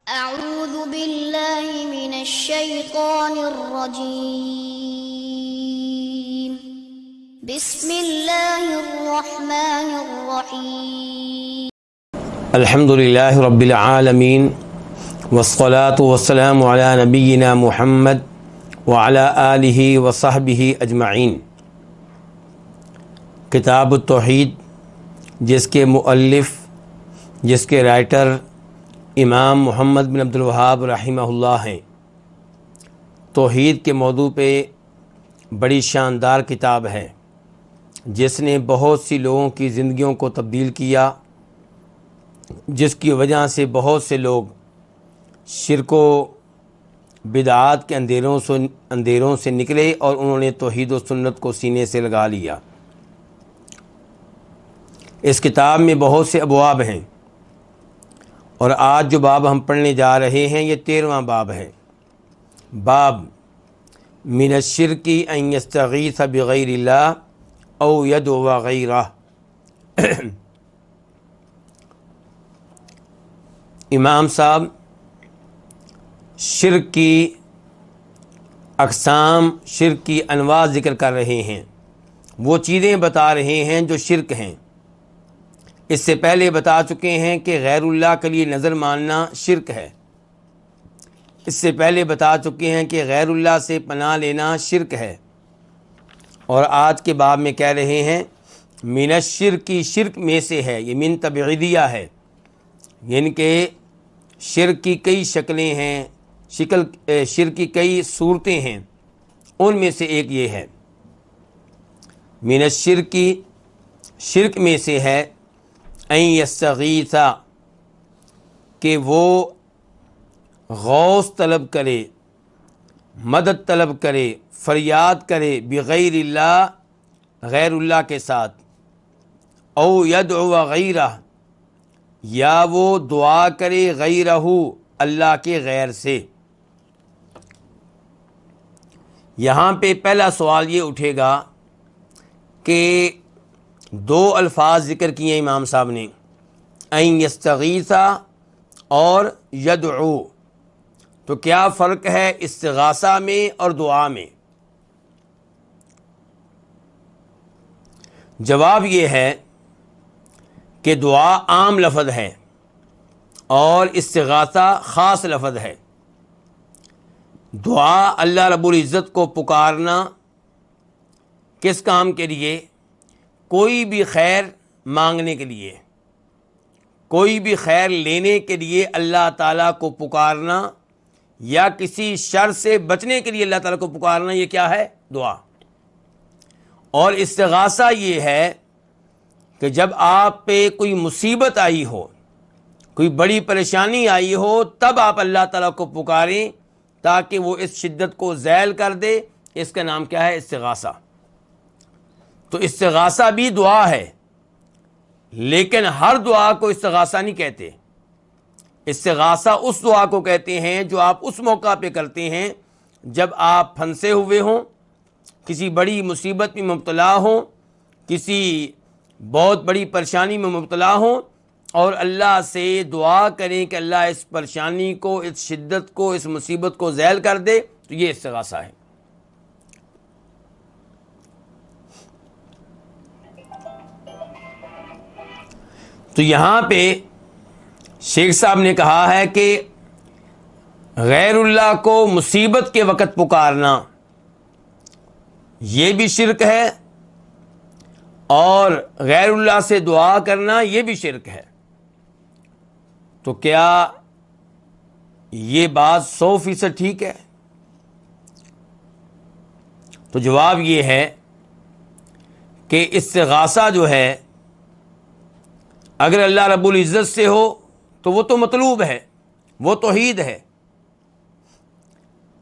أعوذ بالله من الشيطان الرجيم بسم الله الرحمن الرحيم الحمد للہ رب العالمین والصلاة والسلام علی نبینا محمد وعلی آلہ وصحبہ اجمعین۔ کتاب التوحید، جس کے مؤلف، جس کے رائٹر امام محمد بن عبد الوہاب رحمہ اللہ ہیں، توحید کے موضوع پہ بڑی شاندار کتاب ہے جس نے بہت سی لوگوں کی زندگیوں کو تبدیل کیا، جس کی وجہ سے بہت سے لوگ شرک و بدعات کے اندھیروں سے نکلے اور انہوں نے توحید و سنت کو سینے سے لگا لیا۔ اس کتاب میں بہت سے ابواب ہیں، اور آج جو باب ہم پڑھنے جا رہے ہیں یہ 13واں باب ہے۔ باب من الشرک ان یستغیث بغیر اللہ او یدعو غیرہ۔ امام صاحب شرک کی اقسام، شرک کی انواع ذکر کر رہے ہیں، وہ چیزیں بتا رہے ہیں جو شرک ہیں۔ اس سے پہلے بتا چکے ہیں کہ غیر اللہ کے لیے نظر ماننا شرک ہے۔ اس سے پہلے بتا چکے ہیں کہ غیر اللہ سے پناہ لینا شرک ہے، اور آج کے باب میں کہہ رہے ہیں من الشرک، شرک میں سے ہے، یہ من تبعیدیہ ہے، یعنی کہ شرک کی کئی شکلیں ہیں، شرک کی کئی صورتیں ہیں، ان میں سے ایک یہ ہے۔ من الشرک، شرک میں سے ہے ان یستغیث، کہ وہ غوث طلب کرے، مدد طلب کرے، فریاد کرے بغیر اللہ، غیر اللہ کے ساتھ، او یدعو غیرہ، یا وہ دعا کرے غیرہ، اللہ کے غیر سے۔ یہاں پہ پہلا سوال یہ اٹھے گا کہ دو الفاظ ذکر کیے امام صاحب نے، ان یستغیث اور یدعو، تو کیا فرق ہے استغاثہ میں اور دعا میں؟ جواب یہ ہے کہ دعا عام لفظ ہے اور استغاثہ خاص لفظ ہے۔ دعا اللہ رب العزت کو پکارنا کس کام کے لیے؟ کوئی بھی خیر مانگنے کے لیے، کوئی بھی خیر لینے کے لیے اللہ تعالیٰ کو پکارنا، یا کسی شر سے بچنے کے لیے اللہ تعالیٰ کو پکارنا، یہ کیا ہے؟ دعا۔ اور استغاثہ یہ ہے کہ جب آپ پہ کوئی مصیبت آئی ہو، کوئی بڑی پریشانی آئی ہو، تب آپ اللہ تعالیٰ کو پکاریں تاکہ وہ اس شدت کو ذیل کر دے، اس کا نام کیا ہے؟ استغاثہ۔ تو استغاثہ بھی دعا ہے، لیکن ہر دعا کو استغاثہ نہیں کہتے۔ استغاثہ اس دعا کو کہتے ہیں جو آپ اس موقع پہ کرتے ہیں جب آپ پھنسے ہوئے ہوں، کسی بڑی مصیبت میں مبتلا ہوں، کسی بہت بڑی پریشانی میں مبتلا ہوں، اور اللہ سے دعا کریں کہ اللہ اس پریشانی کو، اس شدت کو، اس مصیبت کو ذیل کر دے، تو یہ استغاثہ ہے۔ تو یہاں پہ شیخ صاحب نے کہا ہے کہ غیر اللہ کو مصیبت کے وقت پکارنا یہ بھی شرک ہے، اور غیر اللہ سے دعا کرنا یہ بھی شرک ہے۔ تو کیا یہ بات 100% ٹھیک ہے؟ تو جواب یہ ہے کہ استغاثہ جو ہے اگر اللہ رب العزت سے ہو تو وہ تو مطلوب ہے، وہ توحید ہے۔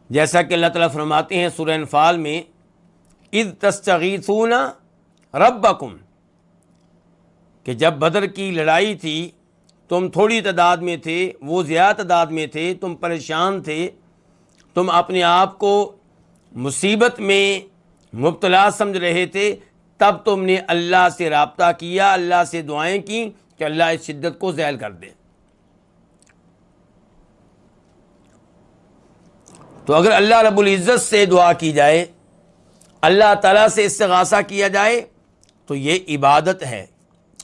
جیسا کہ اللہ تعالیٰ فرماتے ہیں سورہ انفال میں، اذ تستغیثون ربکم، کہ جب بدر کی لڑائی تھی تم تھوڑی تعداد میں تھے، وہ زیادہ تعداد میں تھے، تم پریشان تھے، تم اپنے آپ کو مصیبت میں مبتلا سمجھ رہے تھے، تب تم نے اللہ سے رابطہ کیا، اللہ سے دعائیں کی کہ اللہ اس شدت کو ذیل کر دے۔ تو اگر اللہ رب العزت سے دعا کی جائے، اللہ تعالیٰ سے استغاثہ کیا جائے تو یہ عبادت ہے،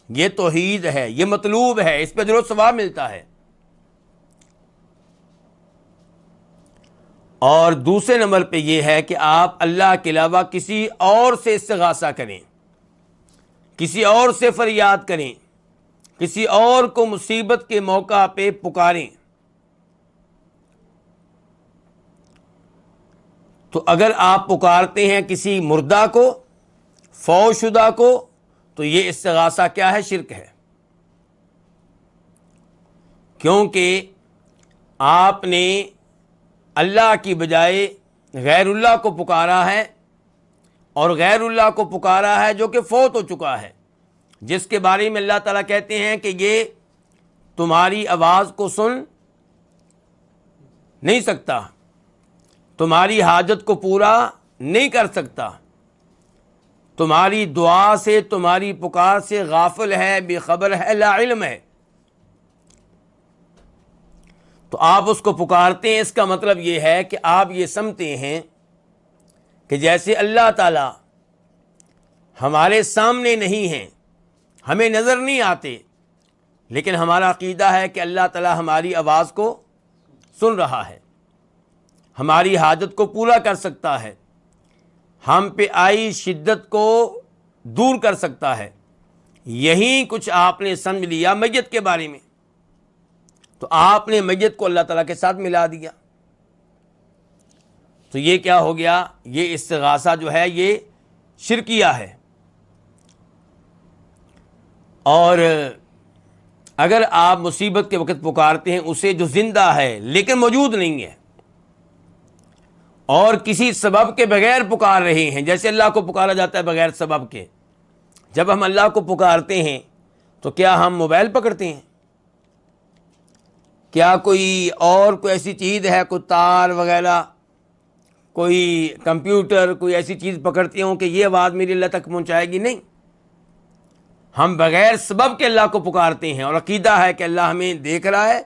یہ توحید ہے، یہ مطلوب ہے، اس پہ اجر و ثواب ملتا ہے۔ اور دوسرے نمبر پہ یہ ہے کہ آپ اللہ کے علاوہ کسی اور سے استغاثہ کریں، کسی اور سے فریاد کریں، کسی اور کو مصیبت کے موقع پہ پکاریں۔ تو اگر آپ پکارتے ہیں کسی مردہ کو، فوت شدہ کو، تو یہ استغاثہ کیا ہے؟ شرک ہے، کیونکہ آپ نے اللہ کی بجائے غیر اللہ کو پکارا ہے، اور غیر اللہ کو پکارا ہے جو کہ فوت ہو چکا ہے، جس کے بارے میں اللہ تعالیٰ کہتے ہیں کہ یہ تمہاری آواز کو سن نہیں سکتا، تمہاری حاجت کو پورا نہیں کر سکتا، تمہاری دعا سے، تمہاری پکار سے غافل ہے، بے خبر ہے، لا علم ہے۔ تو آپ اس کو پکارتے ہیں، اس کا مطلب یہ ہے کہ آپ یہ سمجھتے ہیں کہ جیسے اللہ تعالی ہمارے سامنے نہیں ہیں، ہمیں نظر نہیں آتے، لیکن ہمارا عقیدہ ہے کہ اللہ تعالی ہماری آواز کو سن رہا ہے، ہماری حاجت کو پورا کر سکتا ہے، ہم پہ آئی شدت کو دور کر سکتا ہے۔ یہی کچھ آپ نے سمجھ لیا میت کے بارے میں، تو آپ نے میت کو اللہ تعالیٰ کے ساتھ ملا دیا، تو یہ کیا ہو گیا؟ یہ استغاثہ جو ہے یہ شرکیہ ہے۔ اور اگر آپ مصیبت کے وقت پکارتے ہیں اسے جو زندہ ہے لیکن موجود نہیں ہے، اور کسی سبب کے بغیر پکار رہے ہیں، جیسے اللہ کو پکارا جاتا ہے بغیر سبب کے، جب ہم اللہ کو پکارتے ہیں تو کیا ہم موبائل پکڑتے ہیں؟ کیا کوئی ایسی چیز ہے، کوئی تار وغیرہ، کوئی کمپیوٹر، کوئی ایسی چیز پکڑتے ہوں کہ یہ آواز میری اللہ تک پہنچائے گی؟ نہیں، ہم بغیر سبب کے اللہ کو پکارتے ہیں، اور عقیدہ ہے کہ اللہ ہمیں دیکھ رہا ہے،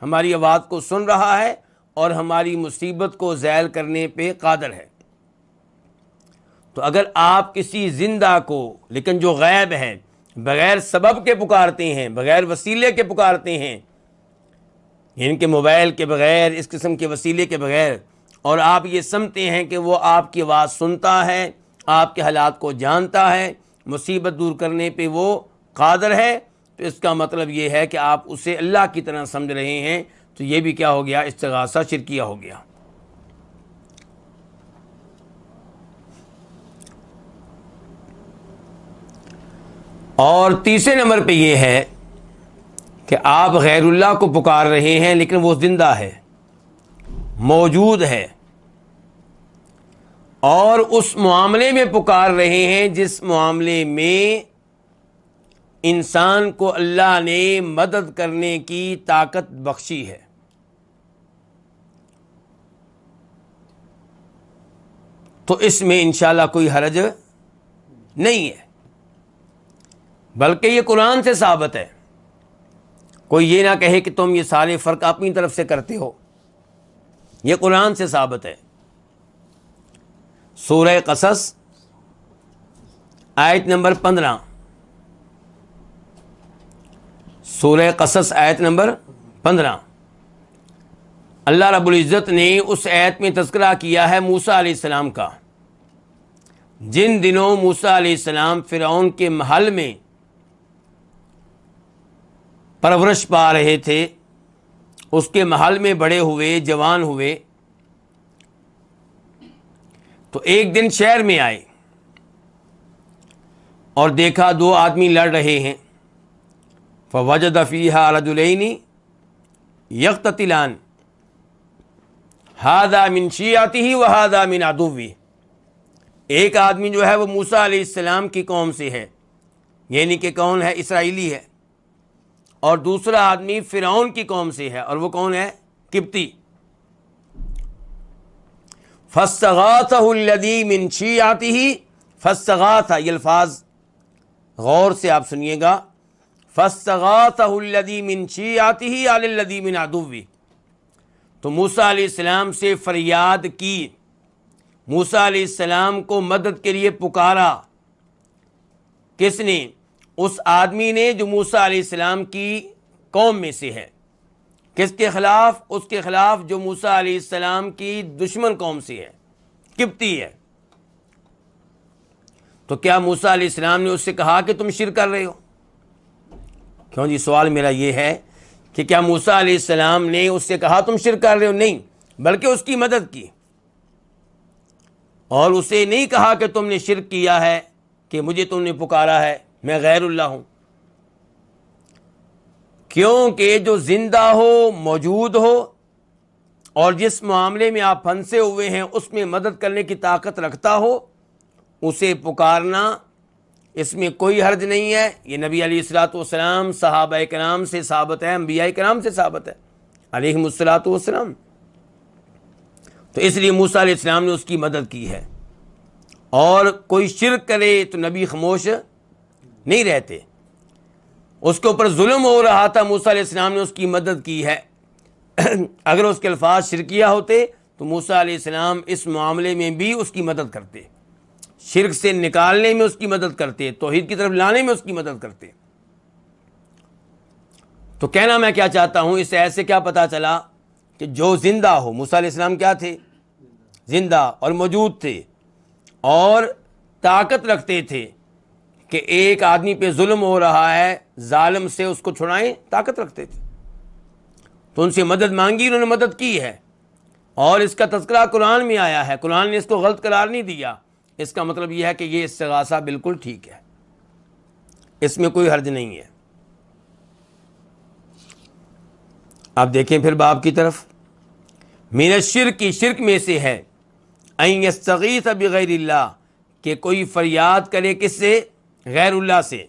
ہماری آواز کو سن رہا ہے، اور ہماری مصیبت کو زائل کرنے پہ قادر ہے۔ تو اگر آپ کسی زندہ کو، لیکن جو غائب ہے، بغیر سبب کے پکارتے ہیں، بغیر وسیلے کے پکارتے ہیں، ان کے موبائل کے بغیر، اس قسم کے وسیلے کے بغیر، اور آپ یہ سمجھتے ہیں کہ وہ آپ کی آواز سنتا ہے، آپ کے حالات کو جانتا ہے، مصیبت دور کرنے پہ وہ قادر ہے، تو اس کا مطلب یہ ہے کہ آپ اسے اللہ کی طرح سمجھ رہے ہیں، تو یہ بھی کیا ہو گیا؟ استغاثہ شرکیہ ہو گیا۔ اور تیسرے نمبر پہ یہ ہے کہ آپ غیر اللہ کو پکار رہے ہیں لیکن وہ زندہ ہے، موجود ہے، اور اس معاملے میں پکار رہے ہیں جس معاملے میں انسان کو اللہ نے مدد کرنے کی طاقت بخشی ہے۔ تو اس میں انشاءاللہ کوئی حرج نہیں ہے، بلکہ یہ قرآن سے ثابت ہے۔ کوئی یہ نہ کہے کہ تم یہ سارے فرق اپنی طرف سے کرتے ہو، یہ قرآن سے ثابت ہے۔ سورہ قصص آیت نمبر 15، سورہ قصص آیت نمبر 15، اللہ رب العزت نے اس آیت میں تذکرہ کیا ہے موسیٰ علیہ السلام کا۔ جن دنوں موسیٰ علیہ السلام فرعون کے محل میں پرورش پا رہے تھے، اس کے محل میں بڑے ہوئے، جوان ہوئے، تو ایک دن شہر میں آئے اور دیکھا دو آدمی لڑ رہے ہیں۔ فوجد فیہا رجلین یقتتلان ھذا من شیعتہ وھذا من عدوہ۔ ایک آدمی جو ہے وہ موسیٰ علیہ السلام کی قوم سے ہے، یعنی کہ کون ہے؟ اسرائیلی ہے، اور دوسرا آدمی فرعون کی قوم سے ہے، اور وہ کون ہے؟ قبطی۔ فاستغاثہ الذی من شیعتہ، فاستغاثہ، یہ الفاظ غور سے آپ سنیے گا، فاستغاثہ الذی من شیعتہ علی الذی من عدوہ۔ تو موسیٰ علیہ السلام سے فریاد کی، موسیٰ علیہ السلام کو مدد کے لیے پکارا۔ کس نے؟ اس آدمی نے جو موسیٰ علیہ السلام کی قوم میں سے ہے۔ کس کے خلاف؟ اس کے خلاف جو موسیٰ علیہ السلام کی دشمن قوم سے ہے، قبطی ہے۔ تو کیا موسیٰ علیہ السلام نے اس سے کہا کہ تم شرک کر رہے ہو؟ کیوں جی، سوال میرا یہ ہے کہ کیا موسیٰ علیہ السلام نے اس سے کہا تم شرک کر رہے ہو؟ نہیں، بلکہ اس کی مدد کی، اور اسے نہیں کہا کہ تم نے شرک کیا ہے، کہ مجھے تم نے پکارا ہے، میں غیر اللہ ہوں۔ کیونکہ جو زندہ ہو، موجود ہو، اور جس معاملے میں آپ پھنسے ہوئے ہیں اس میں مدد کرنے کی طاقت رکھتا ہو، اسے پکارنا، اس میں کوئی حرج نہیں ہے۔ یہ نبی علیہ الصلوۃ والسلام، صحابہ کرام سے ثابت ہے، انبیاء کرام سے ثابت ہے علیہم الصلوۃ والسلام۔ تو اس لیے موسیٰ علیہ السلام نے اس کی مدد کی ہے، اور کوئی شرک کرے تو نبی خاموش نہیں رہتے۔ اس کے اوپر ظلم ہو رہا تھا، موسیٰ علیہ السلام نے اس کی مدد کی ہے۔ اگر اس کے الفاظ شرکیہ ہوتے تو موسیٰ علیہ السلام اس معاملے میں بھی اس کی مدد کرتے، شرک سے نکالنے میں اس کی مدد کرتے، توحید کی طرف لانے میں اس کی مدد کرتے۔ تو کہنا میں کیا چاہتا ہوں، اس ایسے کیا پتا چلا کہ جو زندہ ہو، موسیٰ علیہ السلام کیا تھے؟ زندہ اور موجود تھے، اور طاقت رکھتے تھے کہ ایک آدمی پہ ظلم ہو رہا ہے، ظالم سے اس کو چھڑائیں، طاقت رکھتے تھے۔ تو ان سے مدد مانگی، انہوں نے مدد کی ہے، اور اس کا تذکرہ قرآن میں آیا ہے۔ قرآن نے اس کو غلط قرار نہیں دیا۔ اس کا مطلب یہ ہے کہ یہ استغاثہ بالکل ٹھیک ہے، اس میں کوئی حرج نہیں ہے۔ آپ دیکھیں پھر باب کی طرف، من الشرک، شرک میں سے ہے، ان یستغیث بغیر اللہ، کہ کوئی فریاد کرے کس سے؟ غیر اللہ سے،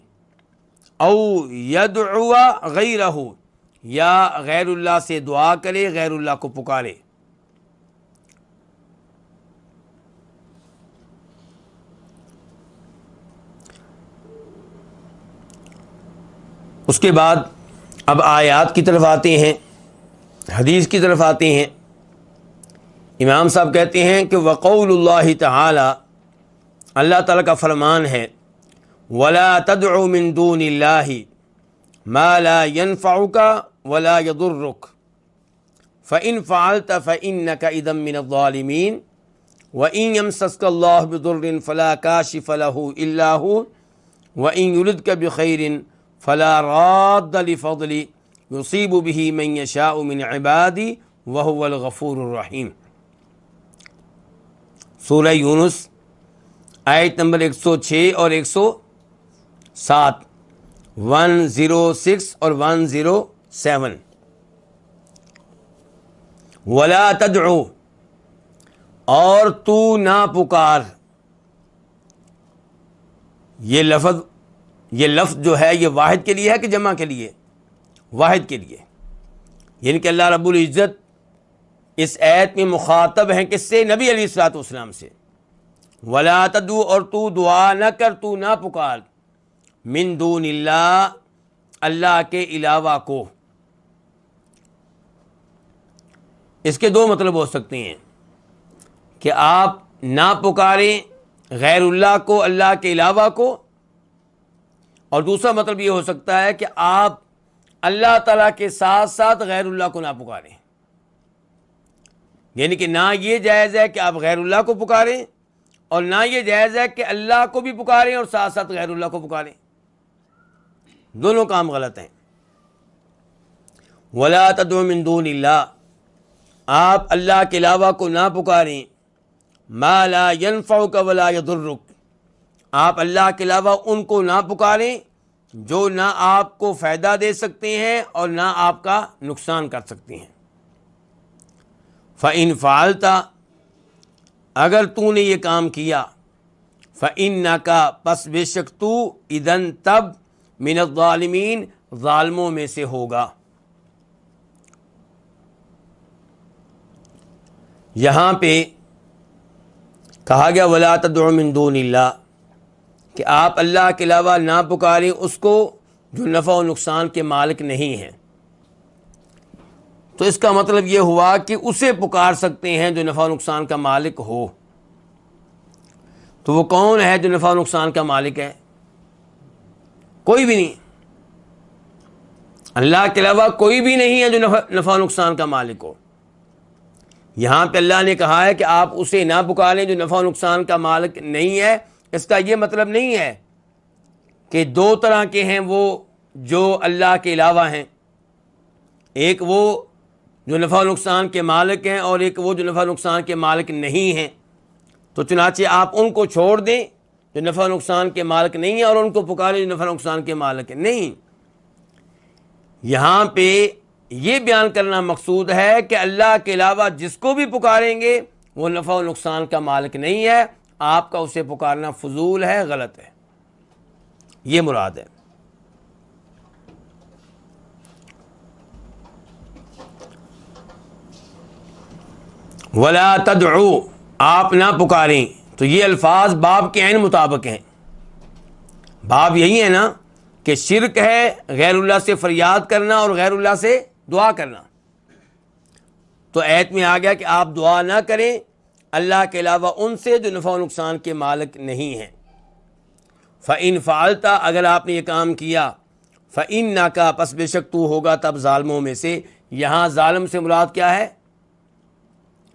او یدعو غیرہ، یا غیر اللہ سے دعا کرے، غیر اللہ کو پکارے۔ اس کے بعد اب آیات کی طرف آتے ہیں، حدیث کی طرف آتے ہیں۔ امام صاحب کہتے ہیں کہ وقول اللہ تعالی، اللہ تعالیٰ کا فرمان ہے، وَلَا تَدْعُ مِن دُونِ اللَّهِ مَا لَا يَنفَعُكَ وَلَا يَضُرُّكَ فَإِن فَعَلْتَ فَإِنَّكَ إِذًا مِّنَ الظَّالِمِينَ وَإِن يَمْسَسْكَ اللَّهُ بِضُرٍّ فَلَا كَاشِفَ لَهُ إِلَّا هُوَ وَإِن يُرِدْكَ بِخَيْرٍ فَلَا رَادَّ لِفَضْلِهِ يُصِيبُ بِهِ مَن يَشَاءُ مِنْ عِبَادِهِ وَهُوَ الْغَفُورُ الرَّحِيمُ۔ سورہ یونس آیت نمبر 106 اور 107، 106 اور 107۔ وَلَا تَدْعُ، اور تو نہ پکار۔ یہ لفظ جو ہے یہ واحد کے لیے ہے کہ جمع کے لیے؟ واحد کے لیے، یعنی کہ اللہ رب العزت اس آیت میں مخاطب ہیں کس سے؟ نبی علیہ الصلوۃ والسلام سے۔ وَلَا تَدْعُ، اور تو دعا نہ کر، تو نہ پکار، من دون اللہ، اللہ کے علاوہ کو۔ اس کے دو مطلب ہو سکتے ہیں، کہ آپ نہ پکاریں غیر اللہ کو، اللہ کے علاوہ کو، اور دوسرا مطلب یہ ہو سکتا ہے کہ آپ اللہ تعالیٰ کے ساتھ ساتھ غیر اللہ کو نہ پکاریں، یعنی کہ نہ یہ جائز ہے کہ آپ غیر اللہ کو پکاریں، اور نہ یہ جائز ہے کہ اللہ کو بھی پکاریں اور ساتھ ساتھ غیر اللہ کو پکاریں، دونوں کام غلط ہیں۔ وَلَا تَدْعُ مِن دُونِ اللَّهِ، آپ اللہ کے علاوہ کو نہ پکاریں، مَا لَا يَنفَعُكَ وَلَا يَضُرُّكَ، آپ اللہ کے علاوہ ان کو نہ پکاریں جو نہ آپ کو فائدہ دے سکتے ہیں اور نہ آپ کا نقصان کر سکتے ہیں۔ فَإِن فَعَلْتَ، اگر تو نے یہ کام کیا، فَإِنَّكَ، پس بے شک تو، اذن تب، من الظالمین، ظالموں میں سے ہوگا۔ یہاں پہ کہا گیا وَلَا تَدْعُ مِن دُونِ اللَّهِ، کہ آپ اللہ کے علاوہ نہ پکاریں اس کو جو نفع و نقصان کے مالک نہیں ہیں۔ تو اس کا مطلب یہ ہوا کہ اسے پکار سکتے ہیں جو نفع و نقصان کا مالک ہو. تو وہ کون ہے جو نفع و نقصان کا مالک ہے؟ کوئی بھی نہیں. اللہ کے علاوہ کوئی بھی نہیں ہے جو نفع و نقصان کا مالک ہو. یہاں پہ اللہ نے کہا ہے کہ آپ اسے نہ پکاریں جو نفع و نقصان کا مالک نہیں ہے. اس کا یہ مطلب نہیں ہے کہ دو طرح کے ہیں وہ جو اللہ کے علاوہ ہیں، ایک وہ جو نفع و نقصان کے مالک ہیں اور ایک وہ جو نفع و نقصان کے مالک نہیں ہیں. تو چنانچہ آپ ان کو چھوڑ دیں جو نفع و نقصان کے مالک نہیں ہیں اور ان کو پکاریں جو نفع و نقصان کے مالک ہیں. نہیں، یہاں پہ یہ بیان کرنا مقصود ہے کہ اللہ کے علاوہ جس کو بھی پکاریں گے وہ نفع و نقصان کا مالک نہیں ہے. آپ کا اسے پکارنا فضول ہے، غلط ہے، یہ مراد ہے. وَلَا تَدْعُوا، آپ نہ پکاریں. تو یہ الفاظ باب کے عین مطابق ہیں. باب یہی ہے نا کہ شرک ہے غیر اللہ سے فریاد کرنا اور غیر اللہ سے دعا کرنا. تو ایت میں آ گیا کہ آپ دعا نہ کریں اللہ کے علاوہ ان سے جو نفع و نقصان کے مالک نہیں ہیں. فَإِن فَعَلْتَ، اگر آپ نے یہ کام کیا، فَإِنَّكَ، پس بے شک تو ہوگا تب ظالموں میں سے. یہاں ظالم سے مراد کیا ہے؟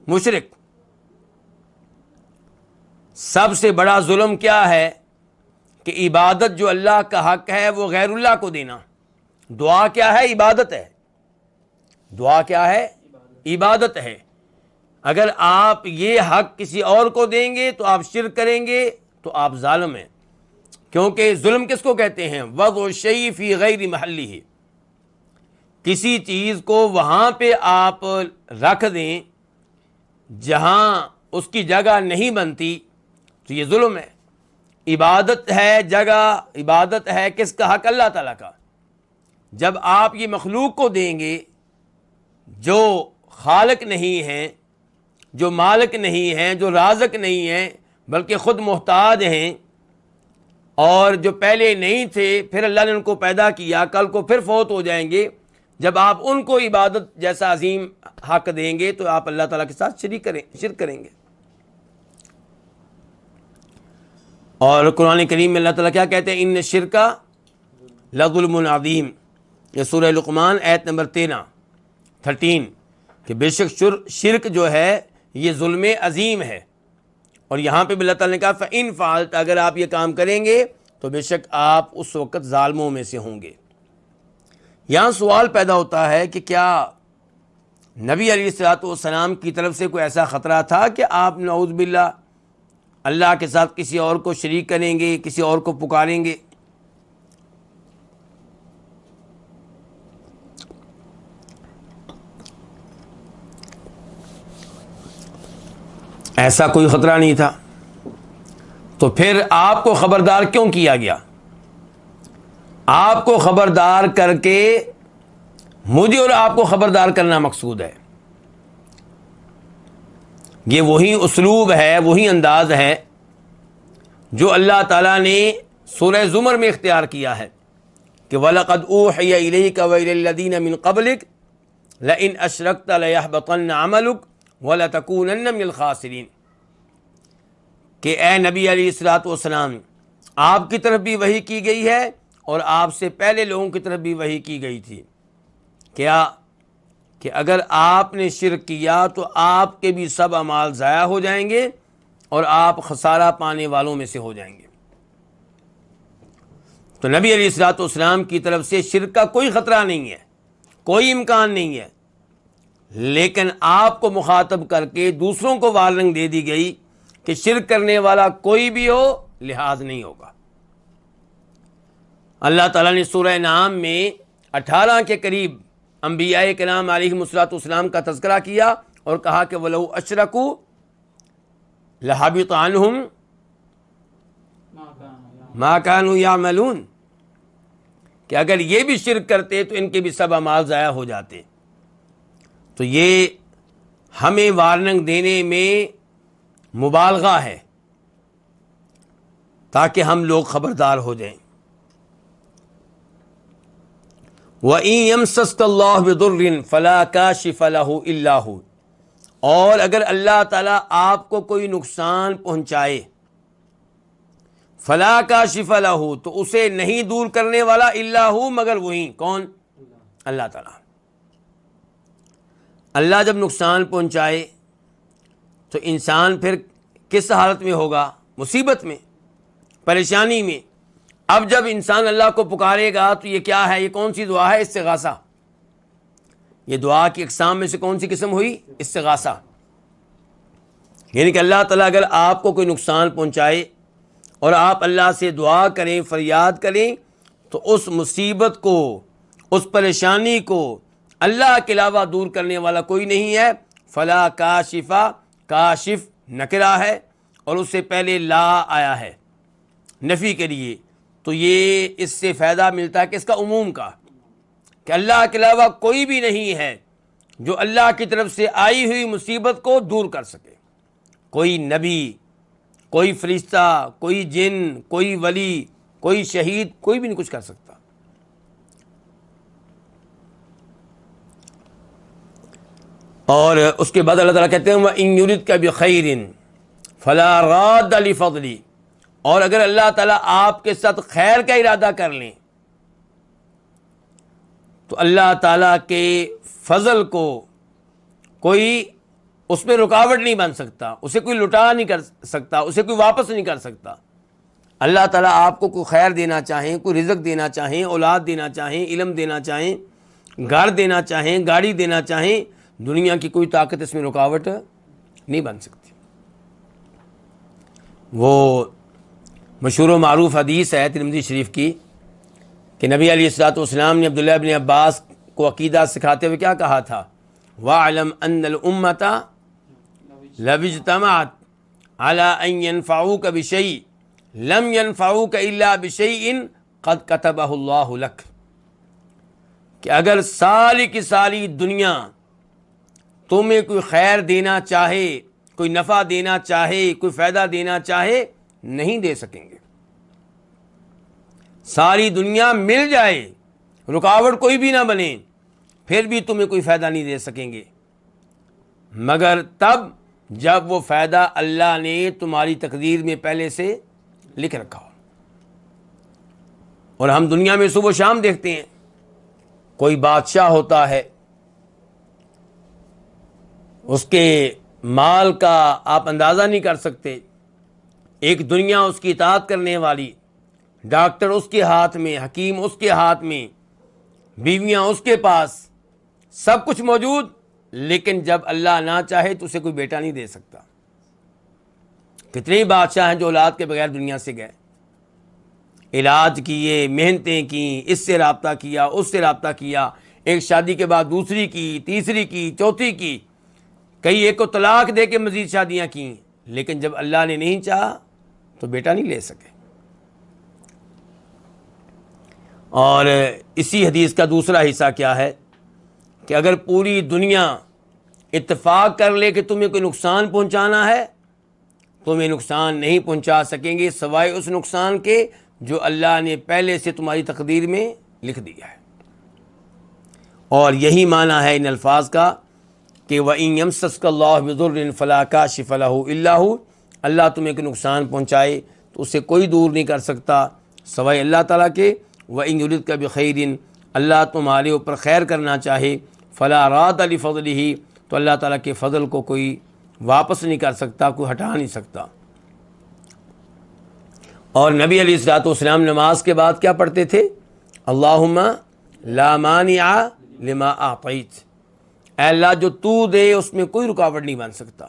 مشرک. سب سے بڑا ظلم کیا ہے؟ کہ عبادت جو اللہ کا حق ہے وہ غیر اللہ کو دینا. دعا کیا ہے؟ عبادت ہے. دعا کیا ہے؟ عبادت ہے. اگر آپ یہ حق کسی اور کو دیں گے تو آپ شرک کریں گے، تو آپ ظالم ہیں. کیونکہ ظلم کس کو کہتے ہیں؟ وضع الشیء فی غیر محلہ، کسی چیز کو وہاں پہ آپ رکھ دیں جہاں اس کی جگہ نہیں بنتی، تو یہ ظلم ہے. عبادت ہے جگہ، عبادت ہے کس کا حق؟ اللہ تعالیٰ کا. جب آپ یہ مخلوق کو دیں گے جو خالق نہیں ہیں، جو مالک نہیں ہیں، جو رازق نہیں ہیں بلکہ خود محتاج ہیں، اور جو پہلے نہیں تھے پھر اللہ نے ان کو پیدا کیا، کل کو پھر فوت ہو جائیں گے، جب آپ ان کو عبادت جیسا عظیم حق دیں گے تو آپ اللہ تعالیٰ کے ساتھ شرک کریں گے. اور قرآن کریم میں اللہ تعالیٰ کیا کہتے ہیں؟ ان الشرک لظلم عظیم. یہ سورہ لقمان آیت نمبر 13 کہ بے شک شرک جو ہے یہ ظلم عظیم ہے. اور یہاں پہ بھی اللہ تعالیٰ نے کہا فَإِن فَعَلْتَ، اگر آپ یہ کام کریں گے تو بے شک آپ اس وقت ظالموں میں سے ہوں گے. یہاں سوال پیدا ہوتا ہے کہ کیا نبی علیہ الصلوۃ والسلام کی طرف سے کوئی ایسا خطرہ تھا کہ آپ نعوذ باللہ اللہ کے ساتھ کسی اور کو شریک کریں گے، کسی اور کو پکاریں گے؟ ایسا کوئی خطرہ نہیں تھا. تو پھر آپ کو خبردار کیوں کیا گیا؟ آپ کو خبردار کر کے مجھے اور آپ کو خبردار کرنا مقصود ہے. یہ وہی اسلوب ہے، وہی انداز ہے جو اللہ تعالیٰ نے سورہ زمر میں اختیار کیا ہے کہ وَلَقَدْ أُوحِيَ إِلَيْكَ وَإِلَى الَّذِينَ مِن قَبْلِكَ لَئِنْ أَشْرَكْتَ لَيَحْبَطَنَّ عَمَلُكَ وَلَتَكُونَنَّ مِنَ الْخَاسِرِينَ، کہ اے نبی علیہ الصلوۃ والسلام آپ کی طرف بھی وحی کی گئی ہے اور آپ سے پہلے لوگوں کی طرف بھی وحی کی گئی تھی. کیا؟ کہ اگر آپ نے شرک کیا تو آپ کے بھی سب اعمال ضائع ہو جائیں گے اور آپ خسارہ پانے والوں میں سے ہو جائیں گے. تو نبی علیہ الصلوۃ والسلام کی طرف سے شرک کا کوئی خطرہ نہیں ہے، کوئی امکان نہیں ہے، لیکن آپ کو مخاطب کر کے دوسروں کو وارننگ دے دی گئی کہ شرک کرنے والا کوئی بھی ہو لحاظ نہیں ہوگا. اللہ تعالیٰ نے سورہ انعام میں 18 کے قریب انبیاء کرام علیہم الصلوۃ والسلام کا تذکرہ کیا اور کہا کہ وَلَوْ أَشْرَكُوا لَحَبِطَ عَنْهُمْ مَا كَانُوا يَعْمَلُونَ، کہ اگر یہ بھی شرک کرتے تو ان کے بھی سب اعمال ضائع ہو جاتے. تو یہ ہمیں وارننگ دینے میں مبالغہ ہے تاکہ ہم لوگ خبردار ہو جائیں. وَإِن يَمْسَسْكَ اللَّهُ بِضُرٍّ فَلَا كَاشِفَ لَهُ إِلَّا هُوَ، اور اگر اللہ تعالیٰ آپ کو کوئی نقصان پہنچائے، فَلَا كَاشِفَ لَهُ، تو اسے نہیں دور کرنے والا الا ہو، مگر وہی، کون؟ اللہ تعالیٰ۔ اللہ جب نقصان پہنچائے تو انسان پھر کس حالت میں ہوگا؟ مصیبت میں، پریشانی میں۔ اب جب انسان اللہ کو پکارے گا تو یہ کیا ہے؟ یہ کون سی دعا ہے؟ استغاثہ۔ یہ دعا کی اقسام میں سے کون سی قسم ہوئی؟ استغاثہ۔ یعنی کہ اللہ تعالیٰ اگر آپ کو کوئی نقصان پہنچائے اور آپ اللہ سے دعا کریں، فریاد کریں، تو اس مصیبت کو، اس پریشانی کو اللہ کے علاوہ دور کرنے والا کوئی نہیں ہے۔ فلا کاشفہ، کاشف نکرہ ہے اور اس سے پہلے لا آیا ہے نفی کے لیے، تو یہ اس سے فائدہ ملتا ہے کہ اس کا عموم کا، کہ اللہ کے علاوہ کوئی بھی نہیں ہے جو اللہ کی طرف سے آئی ہوئی مصیبت کو دور کر سکے۔ کوئی نبی، کوئی فرشتہ، کوئی جن، کوئی ولی، کوئی شہید، کوئی بھی نہیں کچھ کر سکتا۔ اور اس کے بعد اللہ تعالیٰ کہتے ہیں وَإِن يُرِدْكَ بِخَيْرٍ فَلَا رَادَّ لِفَضْلِهِ، اور اگر اللہ تعالیٰ آپ کے ساتھ خیر کا ارادہ کر لیں تو اللہ تعالیٰ کے فضل کو کوئی اس میں رکاوٹ نہیں بن سکتا، اسے کوئی لٹا نہیں کر سکتا، اسے کوئی واپس نہیں کر سکتا۔ اللہ تعالیٰ آپ کو کوئی خیر دینا چاہیں، کوئی رزق دینا چاہیں، اولاد دینا چاہیں، علم دینا چاہیں، گھر دینا چاہیں، گاڑی دینا چاہیں، دنیا کی کوئی طاقت اس میں رکاوٹ نہیں بن سکتی۔ وہ مشہور و معروف حدیث ہے ترمذی شریف کی کہ نبی علیہ الصلوۃ والسلام نے عبداللہ ابن عباس کو عقیدہ سکھاتے ہوئے کیا کہا تھا؟ وَاعْلَمْ أَنَّ الْأُمَّةَ لَوِ اجْتَمَعَتْ عَلَىٰ أَن يَنْفَعُوكَ بِشَيْءٍ لَمْ يَنْفَعُوكَ إِلَّا بِشَيْءٍ قَدْ كَتَبَهُ اللَّهُ لَكَ، کہ اگر ساری کی ساری دنیا تمہیں کوئی خیر دینا چاہے، کوئی نفع دینا چاہے، کوئی فائدہ دینا چاہے، نہیں دے سکیں گے۔ ساری دنیا مل جائے، رکاوٹ کوئی بھی نہ بنے، پھر بھی تمہیں کوئی فائدہ نہیں دے سکیں گے، مگر تب جب وہ فائدہ اللہ نے تمہاری تقدیر میں پہلے سے لکھ رکھا ہو۔ اور ہم دنیا میں صبح و شام دیکھتے ہیں، کوئی بادشاہ ہوتا ہے، اس کے مال کا آپ اندازہ نہیں کر سکتے، ایک دنیا اس کی اطاعت کرنے والی، ڈاکٹر اس کے ہاتھ میں، حکیم اس کے ہاتھ میں، بیویاں اس کے پاس، سب کچھ موجود، لیکن جب اللہ نہ چاہے تو اسے کوئی بیٹا نہیں دے سکتا۔ کتنے بادشاہ ہیں جو اولاد کے بغیر دنیا سے گئے، علاج کیے، محنتیں کیں، اس سے رابطہ کیا، اس سے رابطہ کیا، ایک شادی کے بعد دوسری کی، تیسری کی، چوتھی کی، کئی ایک کو طلاق دے کے مزید شادیاں کیں، لیکن جب اللہ نے نہیں چاہا تو بیٹا نہیں لے سکے۔ اور اسی حدیث کا دوسرا حصہ کیا ہے کہ اگر پوری دنیا اتفاق کر لے کہ تمہیں کوئی نقصان پہنچانا ہے، تمہیں نقصان نہیں پہنچا سکیں گے سوائے اس نقصان کے جو اللہ نے پہلے سے تمہاری تقدیر میں لکھ دیا ہے۔ اور یہی معنی ہے ان الفاظ کا کہ وَإِن يَمْسَسْكَ اللَّهُ بِضُرٍّ فَلَا كَاشِفَ لَهُ إِلَّا هُوَ، اللہ تمہیں کوئی نقصان پہنچائے تو اسے کوئی دور نہیں کر سکتا سوائے اللہ تعالیٰ کے۔ وَإِن يُرِدْكَ بِخَيْرٍ، اللہ تمہارے اوپر خیر کرنا چاہے، فَلَا رَادَّ لِفَضْلِهِ، تو اللہ تعالیٰ کے فضل کو کوئی واپس نہیں کر سکتا، کوئی ہٹا نہیں سکتا۔ اور نبی علیہ الصلوۃ والسلام نماز کے بعد کیا پڑھتے تھے؟ اللہم لا مانع لما اعطیت، اے اللہ جو تو دے اس میں کوئی رکاوٹ نہیں بن سکتا،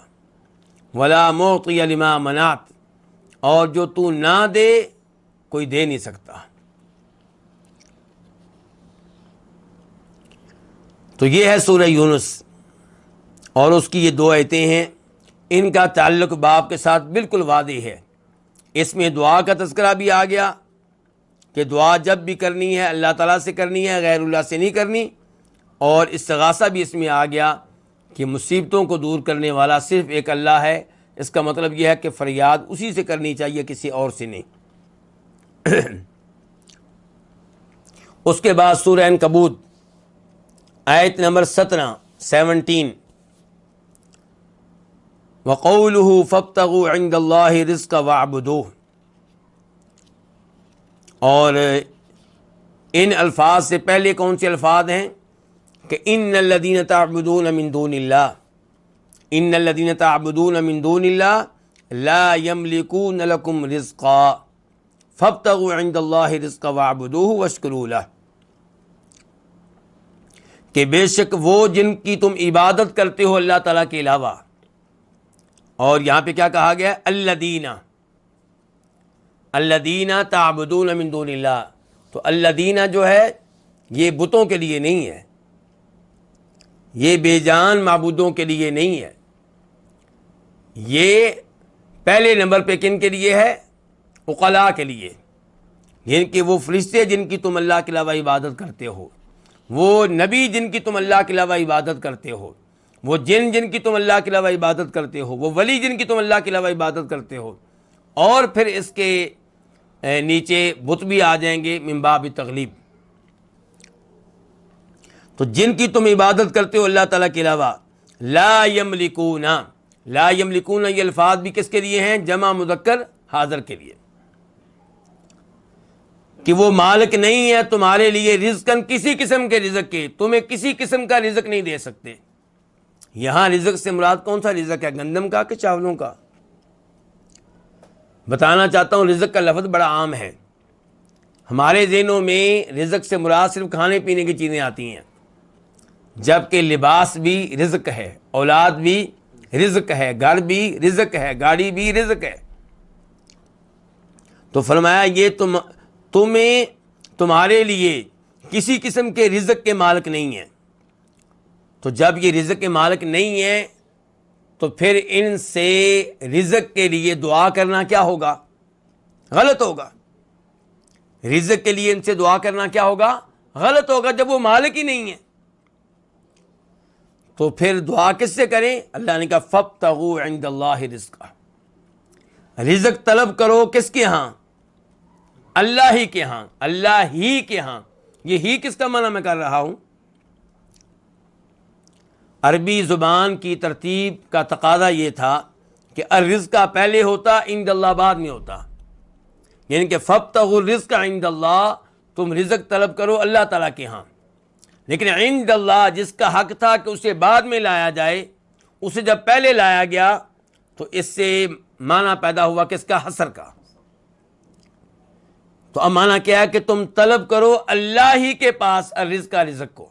ولا معطی لما منعت، اور جو تو نہ دے کوئی دے نہیں سکتا۔ تو یہ ہے سورہ یونس، اور اس کی یہ دو آیتیں ہیں، ان کا تعلق باب کے ساتھ بالکل واضح ہے۔ اس میں دعا کا تذکرہ بھی آ گیا کہ دعا جب بھی کرنی ہے اللہ تعالیٰ سے کرنی ہے، غیر اللہ سے نہیں کرنی، اور استغاثہ بھی اس میں آ گیا کہ مصیبتوں کو دور کرنے والا صرف ایک اللہ ہے۔ اس کا مطلب یہ ہے کہ فریاد اسی سے کرنی چاہیے، کسی اور سے نہیں۔ اس کے بعد سورہ عنکبوت آیت نمبر 17 وَقَوْلُهُ فَابْتَغُوا عِنْدَ اللَّهِ رِزْقًا وَاعْبُدُوهُ، اور ان الفاظ سے پہلے کون سے الفاظ ہیں کہ ان الذین تعبدون من دون اللہ، ان الذین تعبدون من دون اللہ لا یملکون لکم رزقا فابتغوا عند اللہ رزقا واعبدوہ واشکروا لہ، کہ بے شک وہ جن کی تم عبادت کرتے ہو اللہ تعالیٰ کے علاوہ، اور یہاں پہ کیا کہا گیا ہے؟ الذین تعبدون من دون اللہ، تو الذین جو ہے یہ بتوں کے لیے نہیں ہے، یہ بے جان معبودوں کے لیے نہیں ہے، یہ پہلے نمبر پہ کن کے لیے ہے؟ عقلاء کے لیے، یعنی کہ وہ فرشتے جن کی تم اللہ کے علاوہ عبادت کرتے ہو، وہ نبی جن کی تم اللہ کے علاوہ عبادت کرتے ہو، وہ جن کی تم اللہ کے علاوہ عبادت کرتے ہو، وہ ولی جن کی تم اللہ کے علاوہ عبادت کرتے ہو، اور پھر اس کے نیچے بت بھی آ جائیں گے من باب تغلیب۔ تو جن کی تم عبادت کرتے ہو اللہ تعالیٰ کے علاوہ، لا یملکون، لا یملکون یہ الفاظ بھی کس کے لیے ہیں؟ جمع مذکر حاضر کے لیے، کہ وہ مالک نہیں ہے تمہارے لیے رزقاً، کسی قسم کے رزق کے، تمہیں کسی قسم کا رزق نہیں دے سکتے۔ یہاں رزق سے مراد کون سا رزق ہے؟ گندم کا کہ چاولوں کا؟ بتانا چاہتا ہوں رزق کا لفظ بڑا عام ہے، ہمارے ذہنوں میں رزق سے مراد صرف کھانے پینے کی چیزیں آتی ہیں، جبکہ لباس بھی رزق ہے، اولاد بھی رزق ہے، گھر بھی رزق ہے، گاڑی بھی رزق ہے۔ تو فرمایا یہ تمہیں تمہارے لیے کسی قسم کے رزق کے مالک نہیں ہیں، تو جب یہ رزق کے مالک نہیں ہیں تو پھر ان سے رزق کے لیے دعا کرنا کیا ہوگا؟ غلط ہوگا۔ رزق کے لیے ان سے دعا کرنا کیا ہوگا؟ غلط ہوگا، جب وہ مالک ہی نہیں ہے۔ تو پھر دعا کس سے کریں؟ اللہ نے کہا فابتغوا عند اللہ رزقا، رزق طلب کرو کس کے ہاں؟ اللہ ہی کے ہاں، اللہ ہی کے ہاں۔ یہ ہی کس کا معنی میں کر رہا ہوں؟ عربی زبان کی ترتیب کا تقاضا یہ تھا کہ الرزق پہلے ہوتا، عند اللہ بعد میں ہوتا، یعنی کہ فابتغوا الرزق عند اللہ، تم رزق طلب کرو اللہ تعالیٰ کے ہاں، لیکن عند اللہ جس کا حق تھا کہ اسے بعد میں لایا جائے، اسے جب پہلے لایا گیا تو اس سے معنی پیدا ہوا کس کا؟ حصر کا۔ تو اب معنی کیا ہے کہ تم طلب کرو اللہ ہی کے پاس الرزق، رزق کو۔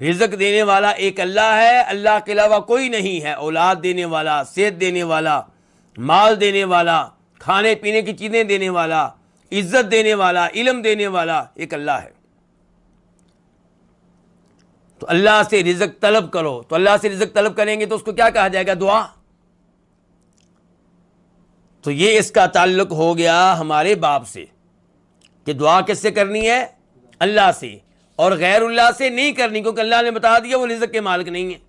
رزق دینے والا ایک اللہ ہے، اللہ کے علاوہ کوئی نہیں ہے، اولاد دینے والا، صحت دینے والا، مال دینے والا، کھانے پینے کی چیزیں دینے والا، عزت دینے والا، علم دینے والا ایک اللہ ہے۔ تو اللہ سے رزق طلب کرو، تو اللہ سے رزق طلب کریں گے تو اس کو کیا کہا جائے گا؟ دعا۔ تو یہ اس کا تعلق ہو گیا ہمارے باب سے کہ دعا کس سے کرنی ہے؟ اللہ سے، اور غیر اللہ سے نہیں کرنی، کیونکہ اللہ نے بتا دیا وہ رزق کے مالک نہیں ہے۔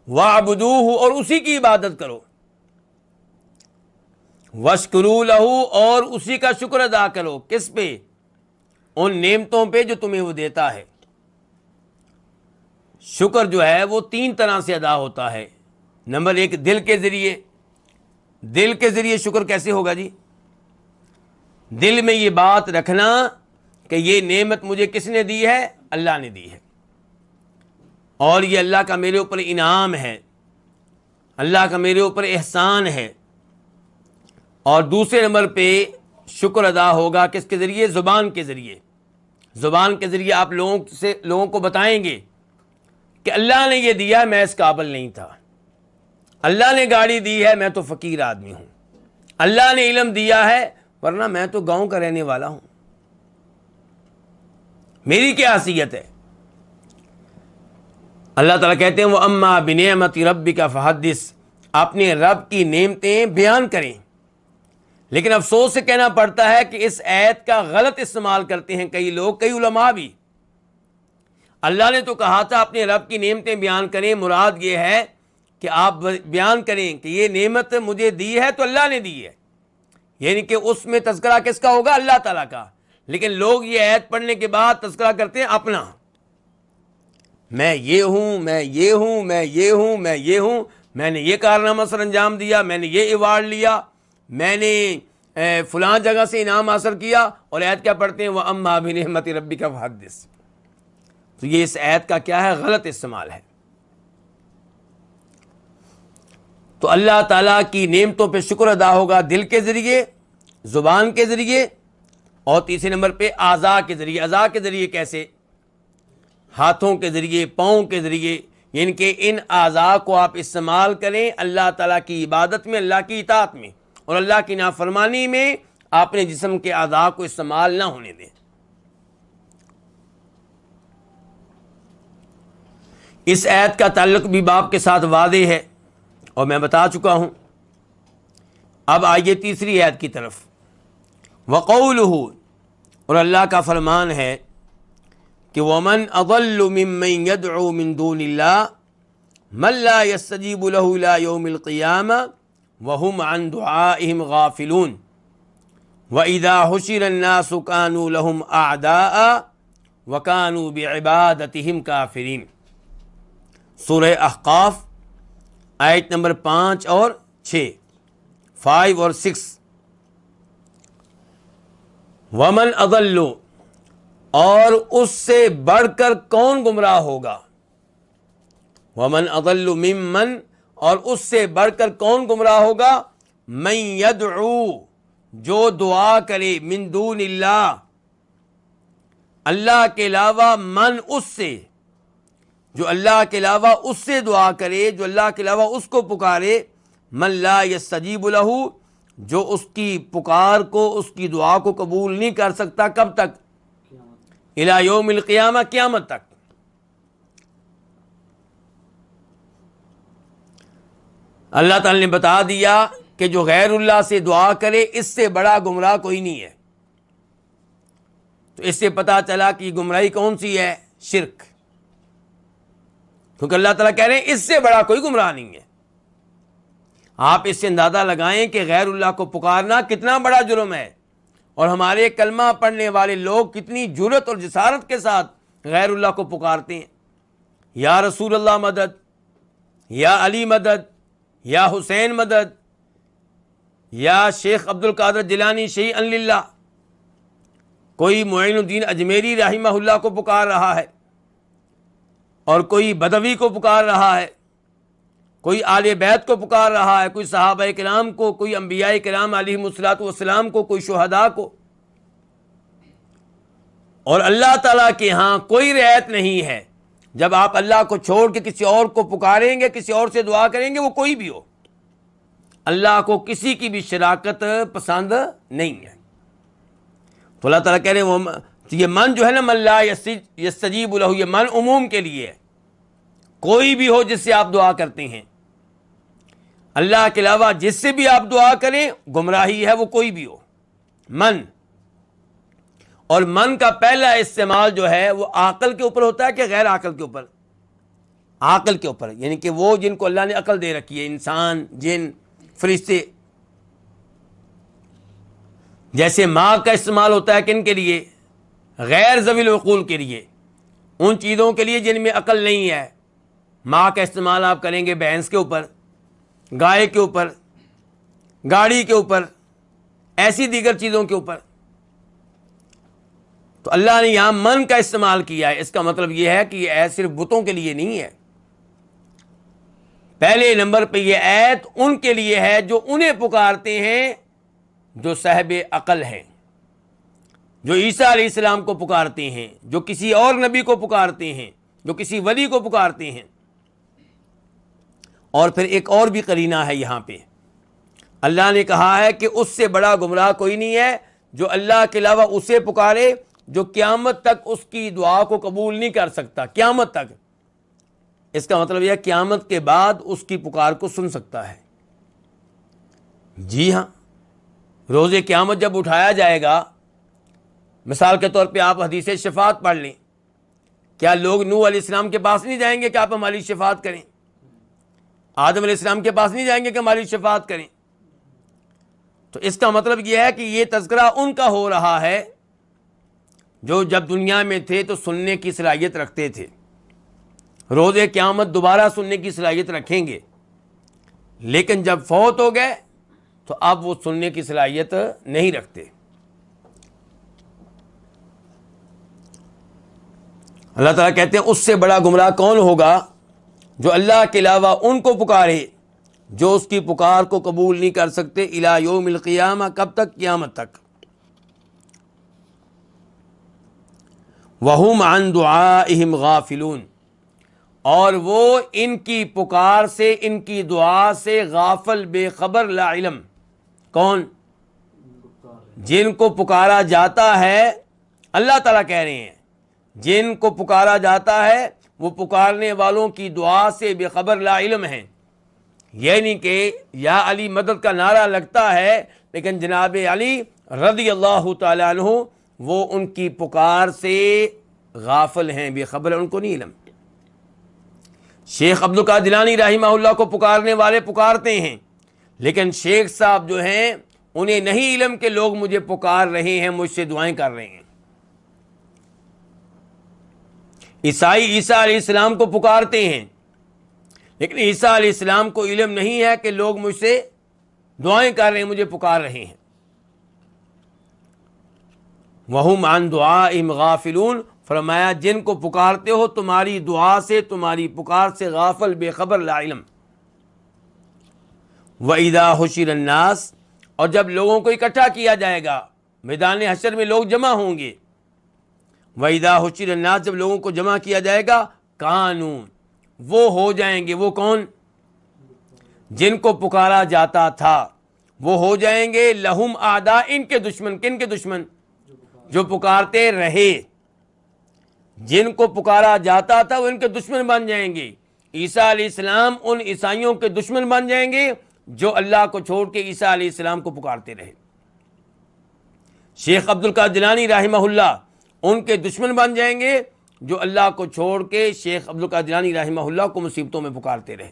وَاعْبُدُوهُ، اور اسی کی عبادت کرو، وَاشْكُرُوا لَهُ، اور اسی کا شکر ادا کرو، کس پہ؟ ان نعمتوں پہ جو تمہیں وہ دیتا ہے۔ شکر جو ہے وہ تین طرح سے ادا ہوتا ہے۔ نمبر ایک، دل کے ذریعے۔ دل کے ذریعے شکر کیسے ہوگا جی؟ دل میں یہ بات رکھنا کہ یہ نعمت مجھے کس نے دی ہے؟ اللہ نے دی ہے، اور یہ اللہ کا میرے اوپر انعام ہے، اللہ کا میرے اوپر احسان ہے۔ اور دوسرے نمبر پہ شکر ادا ہوگا کس کے ذریعے؟ زبان کے ذریعے۔ زبان کے ذریعے آپ لوگوں کو بتائیں گے کہ اللہ نے یہ دیا، میں اس قابل نہیں تھا، اللہ نے گاڑی دی ہے، میں تو فقیر آدمی ہوں، اللہ نے علم دیا ہے ورنہ میں تو گاؤں کا رہنے والا ہوں، میری کیا حیثیت ہے؟ اللہ تعالیٰ کہتے ہیں وَأَمَّا بِنِعْمَةِ رَبِّكَ فَحَدِّثْ، اپنے رب کی نعمتیں بیان کریں۔ لیکن افسوس سے کہنا پڑتا ہے کہ اس آیت کا غلط استعمال کرتے ہیں کئی لوگ، کئی علماء بھی۔ اللہ نے تو کہا تھا اپنے رب کی نعمتیں بیان کریں، مراد یہ ہے کہ آپ بیان کریں کہ یہ نعمت مجھے دی ہے تو اللہ نے دی ہے، یعنی کہ اس میں تذکرہ کس کا ہوگا؟ اللہ تعالیٰ کا۔ لیکن لوگ یہ آیت پڑھنے کے بعد تذکرہ کرتے ہیں اپنا، میں یہ ہوں، میں یہ ہوں، میں یہ ہوں، میں یہ ہوں، میں نے یہ کارنامہ سر انجام دیا، میں نے یہ ایوارڈ لیا، میں نے فلاں جگہ سے انعام حاصل کیا، اور آیت کیا پڑھتے ہیں وَأَمَّا بِنِعْمَةِ رَبِّكَ فَحَدِّثْ۔ تو یہ اس آیت کا کیا ہے؟ غلط استعمال ہے۔ تو اللہ تعالیٰ کی نعمتوں پہ شکر ادا ہوگا دل کے ذریعے، زبان کے ذریعے، اور تیسرے نمبر پہ اعضاء کے ذریعے۔ اعضاء کے ذریعے کیسے؟ ہاتھوں کے ذریعے، پاؤں کے ذریعے، یعنی کہ ان اعضاء کو آپ استعمال کریں اللہ تعالیٰ کی عبادت میں، اللہ کی اطاعت میں، اور اللہ کی نافرمانی میں اپنے جسم کے اعضاء کو استعمال نہ ہونے دیں۔ اس آیت کا تعلق بھی باب کے ساتھ واضح ہے اور میں بتا چکا ہوں۔ اب آئیے تیسری آیت کی طرف۔ وَقَوْلُهُ، اور اللہ کا فرمان ہے کہ وَمَنْ أَضَلُّ مِمَّنْ يَدْعُو مِن دُونِ اللَّهِ مَن لَّا يَسْتَجِيبُ لَهُ إِلَىٰ يَوْمِ الْقِيَامَةِ وَهُمْ عَن دُعَائِهِمْ غَافِلُونَ وَإِذَا حُشِرَ النَّاسُ كَانُوا لَهُمْ أَعْدَاءً وَكَانُوا بِعِبَادَتِهِمْ كَافِرِينَ۔ سورہ احقاف آیت نمبر 5 اور 6، 5 اور 6۔ ومن اضل، اور اس سے بڑھ کر کون گمراہ ہوگا؟ ومن اضل ممن، اور اس سے بڑھ کر کون گمراہ ہوگا؟ من یدعو، جو دعا کرے، من دون اللہ، اللہ کے علاوہ، من اس سے، جو اللہ کے علاوہ اس سے دعا کرے، جو اللہ کے علاوہ اس کو پکارے، من لا یستجیب لہ، جو اس کی پکار کو، اس کی دعا کو قبول نہیں کر سکتا، کب تک؟ الی یوم القیامہ، قیامت تک۔ اللہ تعالی نے بتا دیا کہ جو غیر اللہ سے دعا کرے اس سے بڑا گمراہ کوئی نہیں ہے۔ تو اس سے پتا چلا کہ گمراہی کون سی ہے؟ شرک، کیونکہ اللہ تعالیٰ کہہ رہے ہیں اس سے بڑا کوئی گمراہ نہیں ہے۔ آپ اس سے اندازہ لگائیں کہ غیر اللہ کو پکارنا کتنا بڑا جرم ہے، اور ہمارے کلمہ پڑھنے والے لوگ کتنی جرأت اور جسارت کے ساتھ غیر اللہ کو پکارتے ہیں، یا رسول اللہ مدد، یا علی مدد، یا حسین مدد، یا شیخ عبد القادر جیلانی شیعاً للہ، کوئی معین الدین اجمیری رحمہ اللہ کو پکار رہا ہے، اور کوئی بدوی کو پکار رہا ہے، کوئی آل بیت کو پکار رہا ہے، کوئی صحابہ کرام کو، کوئی انبیاء کرام علیہم الصلوۃ والسلام کو، کوئی شہداء کو، اور اللہ تعالیٰ کے ہاں کوئی رعایت نہیں ہے۔ جب آپ اللہ کو چھوڑ کے کسی اور کو پکاریں گے، کسی اور سے دعا کریں گے، وہ کوئی بھی ہو، اللہ کو کسی کی بھی شراکت پسند نہیں ہے۔ تو اللہ تعالیٰ کہہ رہے ہیں یہ من جو ہے نا، من لا یستجیب لہ، یہ من عموم کے لیے ہے، کوئی بھی ہو جس سے آپ دعا کرتے ہیں، اللہ کے علاوہ جس سے بھی آپ دعا کریں گمراہی ہے، وہ کوئی بھی ہو، من۔ اور من کا پہلا استعمال جو ہے وہ عقل کے اوپر ہوتا ہے کہ غیر عقل کے اوپر؟ عقل کے اوپر، یعنی کہ وہ جن کو اللہ نے عقل دے رکھی ہے، انسان، جن، فرشتے۔ جیسے ماں کا استعمال ہوتا ہے کن کے لیے؟ غیر ذوی العقول کے لیے، ان چیزوں کے لیے جن میں عقل نہیں ہے۔ ماں کا استعمال آپ کریں گے بھینس کے اوپر، گائے کے اوپر، گاڑی کے اوپر، ایسی دیگر چیزوں کے اوپر۔ تو اللہ نے یہاں من کا استعمال کیا ہے، اس کا مطلب یہ ہے کہ یہ صرف بتوں کے لیے نہیں ہے۔ پہلے نمبر پہ یہ آیت ان کے لیے ہے جو انہیں پکارتے ہیں، جو صاحب عقل ہیں، جو عیسیٰ علیہ السلام کو پکارتے ہیں، جو کسی اور نبی کو پکارتے ہیں، جو کسی ولی کو پکارتے ہیں۔ اور پھر ایک اور بھی قرینہ ہے یہاں پہ، اللہ نے کہا ہے کہ اس سے بڑا گمراہ کوئی نہیں ہے جو اللہ کے علاوہ اسے پکارے جو قیامت تک اس کی دعا کو قبول نہیں کر سکتا، قیامت تک۔ اس کا مطلب یہ ہے قیامت کے بعد اس کی پکار کو سن سکتا ہے۔ جی ہاں، روز قیامت جب اٹھایا جائے گا، مثال کے طور پہ آپ حدیث شفاعت پڑھ لیں، کیا لوگ نوح علیہ السلام کے پاس نہیں جائیں گے کہ آپ ہماری شفاعت کریں؟ آدم علیہ السلام کے پاس نہیں جائیں گے کہ ہماری شفاعت کریں؟ تو اس کا مطلب یہ ہے کہ یہ تذکرہ ان کا ہو رہا ہے جو جب دنیا میں تھے تو سننے کی صلاحیت رکھتے تھے، روز قیامت دوبارہ سننے کی صلاحیت رکھیں گے، لیکن جب فوت ہو گئے تو اب وہ سننے کی صلاحیت نہیں رکھتے۔ اللہ تعالیٰ کہتے ہیں اس سے بڑا گمراہ کون ہوگا جو اللہ کے علاوہ ان کو پکارے جو اس کی پکار کو قبول نہیں کر سکتے، الی یوم القیامہ، کب تک؟ قیامت تک۔ وَهُمْ عَنْ دُعَائِهِمْ غَافِلُونَ، اور وہ ان کی پکار سے، ان کی دعا سے غافل، بے خبر، لا علم۔ کون؟ جن کو پکارا جاتا ہے، اللہ تعالیٰ کہہ رہے ہیں جن کو پکارا جاتا ہے وہ پکارنے والوں کی دعا سے بے خبر، لا علم ہیں۔ یعنی کہ یا علی مدد کا نعرہ لگتا ہے، لیکن جناب علی رضی اللہ تعالیٰ عنہ وہ ان کی پکار سے غافل ہیں، بے خبر، ان کو نہیں علم۔ شیخ عبد القادر جیلانی رحمہ اللہ کو پکارنے والے پکارتے ہیں، لیکن شیخ صاحب جو ہیں انہیں نہیں علم کہ لوگ مجھے پکار رہے ہیں، مجھ سے دعائیں کر رہے ہیں۔ عیسائی عیسیٰ علیہ السلام کو پکارتے ہیں، لیکن عیسیٰ علیہ السلام کو علم نہیں ہے کہ لوگ مجھ سے دعائیں کر رہے ہیں، مجھے پکار رہے ہیں۔ وَهُمْ عَنْ دُعَائِهِمْ غَافِلُونَ، فرمایا جن کو پکارتے ہو تمہاری دعا سے، تمہاری پکار سے غافل، بے خبر، لا علم۔ وَإِذَا حُشِرَ النَّاسِ، اور جب لوگوں کو اکٹھا کیا جائے گا، میدان حشر میں لوگ جمع ہوں گے۔ وَإِذَا حُشِرَ النَّاسِ، جب لوگوں کو جمع کیا جائے گا، کانوں، وہ ہو جائیں گے، وہ کون؟ جن کو پکارا جاتا تھا وہ ہو جائیں گے، لہم اعداء، ان کے دشمن۔ کن کے دشمن؟ جو پکارتے رہے، جن کو پکارا جاتا تھا وہ ان کے دشمن بن جائیں گے۔ عیسیٰ علیہ السلام ان عیسائیوں کے دشمن بن جائیں گے جو اللہ کو چھوڑ کے عیسیٰ علیہ السلام کو پکارتے رہے۔ شیخ عبد القادر جیلانی رحمہ اللہ ان کے دشمن بن جائیں گے جو اللہ کو چھوڑ کے شیخ عبد القادر جیلانی رحمہ اللہ کو مصیبتوں میں پکارتے رہے۔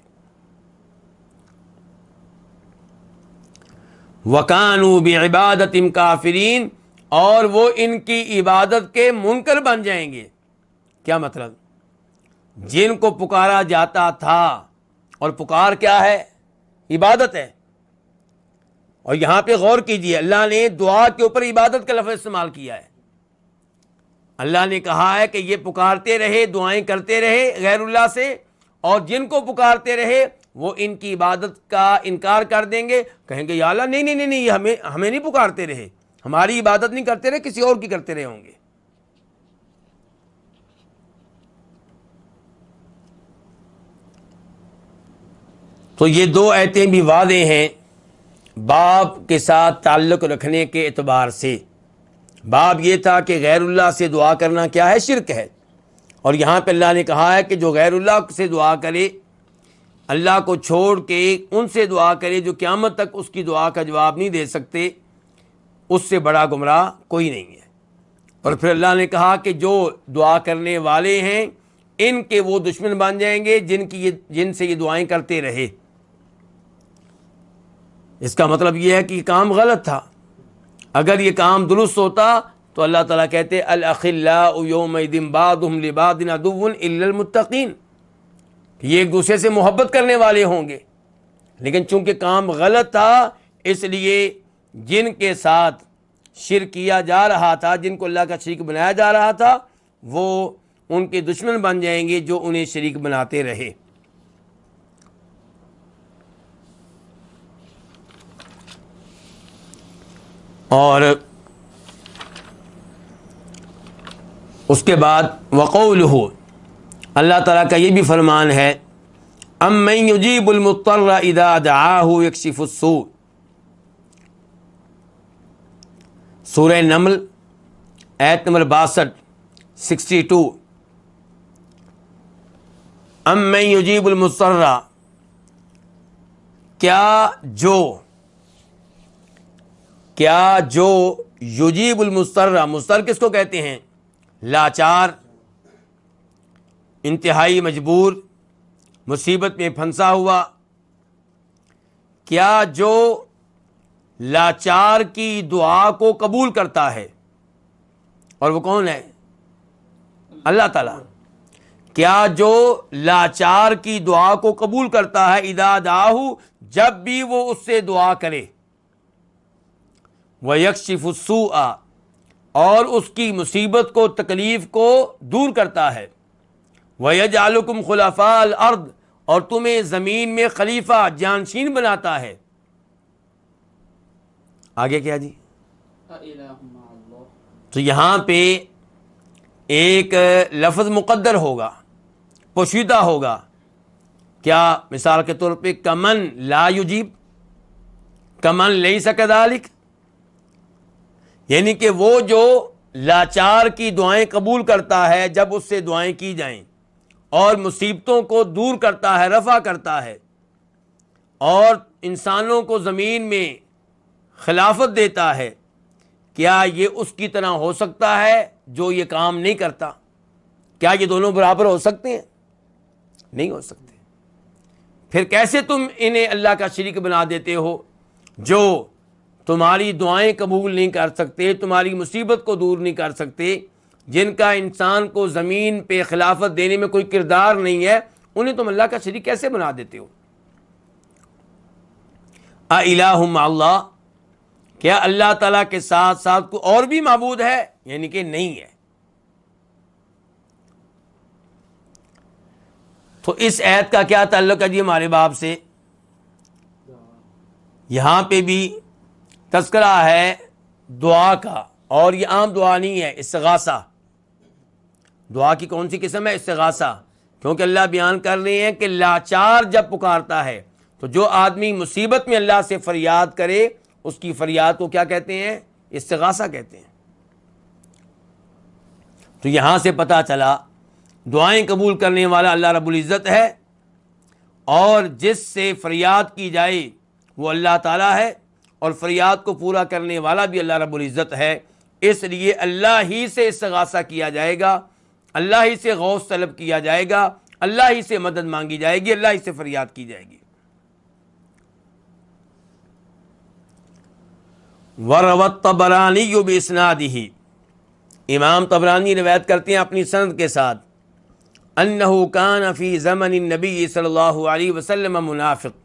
وَكَانُوا بِعِبَادَتِهِمْ كَافِرِينَ، اور وہ ان کی عبادت کے منکر بن جائیں گے۔ کیا مطلب؟ جن کو پکارا جاتا تھا، اور پکار کیا ہے؟ عبادت ہے۔ اور یہاں پہ غور کیجئے، اللہ نے دعا کے اوپر عبادت کا لفظ استعمال کیا ہے۔ اللہ نے کہا ہے کہ یہ پکارتے رہے، دعائیں کرتے رہے غیر اللہ سے، اور جن کو پکارتے رہے وہ ان کی عبادت کا انکار کر دیں گے، کہیں گے یا اللہ نہیں نہیں نہیں، یہ ہمیں نہیں پکارتے رہے، ہماری عبادت نہیں کرتے رہے، کسی اور کی کرتے رہے ہوں گے۔ تو یہ دو آیتیں بھی واضح ہیں باب کے ساتھ تعلق رکھنے کے اعتبار سے۔ باب یہ تھا کہ غیر اللہ سے دعا کرنا کیا ہے؟ شرک ہے، اور یہاں پہ اللہ نے کہا ہے کہ جو غیر اللہ سے دعا کرے، اللہ کو چھوڑ کے ان سے دعا کرے جو قیامت تک اس کی دعا کا جواب نہیں دے سکتے، اس سے بڑا گمراہ کوئی نہیں ہے۔ اور پھر اللہ نے کہا کہ جو دعا کرنے والے ہیں ان کے وہ دشمن بن جائیں گے جن سے یہ دعائیں کرتے رہے۔ اس کا مطلب یہ ہے کہ یہ کام غلط تھا۔ اگر یہ کام درست ہوتا تو اللہ تعالیٰ کہتے الاخلاء یومئذ بعضهم لبعض عدو الا المتقین، یہ ایک دوسرے سے محبت کرنے والے ہوں گے، لیکن چونکہ کام غلط تھا اس لیے جن کے ساتھ شرک کیا جا رہا تھا، جن کو اللہ کا شریک بنایا جا رہا تھا، وہ ان کے دشمن بن جائیں گے جو انہیں شریک بناتے رہے۔ اور اس کے بعد وقولہ، اللہ تعالیٰ کا یہ بھی فرمان ہے امن یجیب المضطر اذا دعاہ یکشف السوء، سورہ نمل آیت نمبر 62 امن یجیب المضطر، کیا جو یجیب المضطر، مضطر کس کو کہتے ہیں؟ لاچار، انتہائی مجبور، مصیبت میں پھنسا ہوا، کیا جو لاچار کی دعا کو قبول کرتا ہے، اور وہ کون ہے؟ اللہ تعالیٰ. کیا جو لاچار کی دعا کو قبول کرتا ہے، اذا دعاہ، جب بھی وہ اس سے دعا کرے، وَيَكْشِفُ السُّوءَ، اور اس کی مصیبت کو، تکلیف کو دور کرتا ہے، وَيَجْعَلُكُمْ خُلَفَاءَ الْأَرْضِ، اور تمہیں زمین میں خلیفہ، جانشین بناتا ہے. آگے کیا جی؟ تو یہاں پہ ایک لفظ مقدر ہوگا، پوشیدہ ہوگا. کیا؟ مثال کے طور پہ کمن لا یجیب، کمن لیس کذالک، یعنی کہ وہ جو لاچار کی دعائیں قبول کرتا ہے جب اس سے دعائیں کی جائیں، اور مصیبتوں کو دور کرتا ہے، رفع کرتا ہے، اور انسانوں کو زمین میں خلافت دیتا ہے، کیا یہ اس کی طرح ہو سکتا ہے جو یہ کام نہیں کرتا؟ کیا یہ دونوں برابر ہو سکتے ہیں؟ نہیں ہو سکتے. پھر کیسے تم انہیں اللہ کا شریک بنا دیتے ہو جو تمہاری دعائیں قبول نہیں کر سکتے، تمہاری مصیبت کو دور نہیں کر سکتے، جن کا انسان کو زمین پہ خلافت دینے میں کوئی کردار نہیں ہے، انہیں تم اللہ کا شریک کیسے بنا دیتے ہو؟ اِلٰہٌ مع اللہ، کیا اللہ تعالیٰ کے ساتھ ساتھ کوئی اور بھی معبود ہے؟ یعنی کہ نہیں ہے. تو اس آیت کا کیا تعلق ہے جی ہمارے باب سے؟ یہاں پہ بھی تذکرہ ہے دعا کا، اور یہ عام دعا نہیں ہے، استغاثہ. دعا کی کون سی قسم ہے؟ استغاثہ. کیونکہ اللہ بیان کر رہے ہیں کہ لاچار جب پکارتا ہے، تو جو آدمی مصیبت میں اللہ سے فریاد کرے، اس کی فریاد کو کیا کہتے ہیں؟ استغاثہ کہتے ہیں. تو یہاں سے پتہ چلا دعائیں قبول کرنے والا اللہ رب العزت ہے، اور جس سے فریاد کی جائے وہ اللہ تعالیٰ ہے، اور فریاد کو پورا کرنے والا بھی اللہ رب العزت ہے. اس لیے اللہ ہی سے استغاثہ کیا جائے گا، اللہ ہی سے غوث طلب کیا جائے گا، اللہ ہی سے مدد مانگی جائے گی، اللہ ہی سے فریاد کی جائے گی. وَرَوَى الطَّبَرَانِيُّ بِإِسْنَادِهِ، امام طبرانی روایت کرتے ہیں اپنی سند کے ساتھ، انہ کان فی زمن النبی صلی اللہ علیہ وسلم منافق،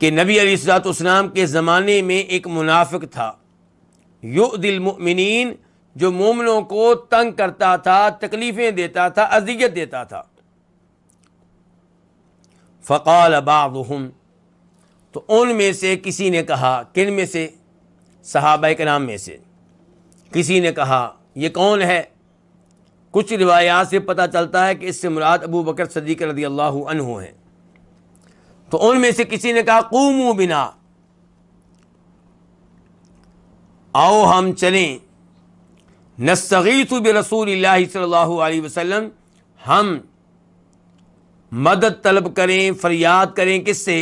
کہ نبی علیہ الصلوۃ والسلام کے زمانے میں ایک منافق تھا، یؤذی المؤمنین، جو مومنوں کو تنگ کرتا تھا، تکلیفیں دیتا تھا، اذیت دیتا تھا. فقال بعضهم، تو ان میں سے کسی نے کہا، کن میں سے؟ صحابہ کرام میں سے کسی نے کہا. یہ کون ہے؟ کچھ روایات سے پتہ چلتا ہے کہ اس سے مراد ابو بکر صدیق رضی اللہ عنہ ہیں. تو ان میں سے کسی نے کہا قوموا بنا، آؤ ہم چلیں، نستغیث برسول اللہ صلی اللہ علیہ وسلم، ہم مدد طلب کریں، فریاد کریں، کس سے؟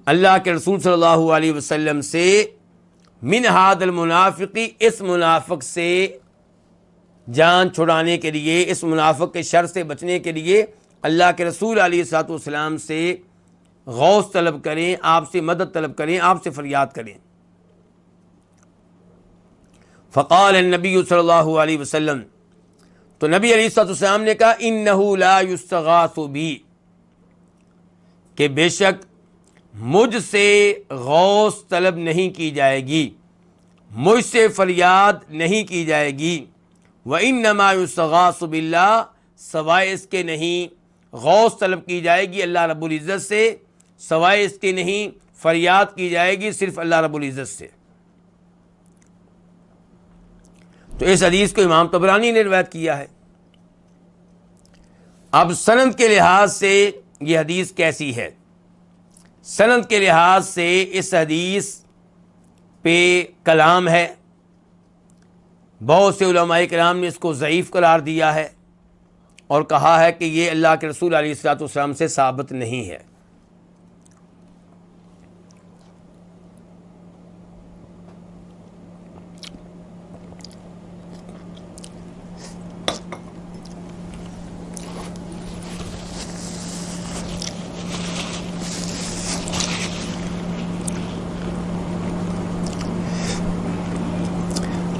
اللہ کے رسول صلی اللہ علیہ وسلم سے، من ھذا المنافق، اس منافق سے جان چھڑانے کے لیے، اس منافق کے شر سے بچنے کے لیے اللہ کے رسول علیہ الصلوۃ والسلام سے غوث طلب کریں، آپ سے مدد طلب کریں، آپ سے فریاد کریں. فقال النبی صلی اللہ علیہ وسلم، تو نبی علیہ الصلوۃ والسلام نے کہا انہ لا یستغاث بی، کہ بے شک مجھ سے غوث طلب نہیں کی جائے گی، مجھ سے فریاد نہیں کی جائے گی. وَإِنَّمَا يُسْتَغَاثُ بِاللَّهِ، سوائے اس کے نہیں غوث طلب کی جائے گی اللہ رب العزت سے، سوائے اس کے نہیں فریاد کی جائے گی صرف اللہ رب العزت سے. تو اس حدیث کو امام طبرانی نے روایت کیا ہے. اب سند کے لحاظ سے یہ حدیث کیسی ہے؟ سند کے لحاظ سے اس حدیث پہ کلام ہے، بہت سے علماء کرام نے اس کو ضعیف قرار دیا ہے اور کہا ہے کہ یہ اللہ کے رسول علیہ الصلوۃ والسلام سے ثابت نہیں ہے.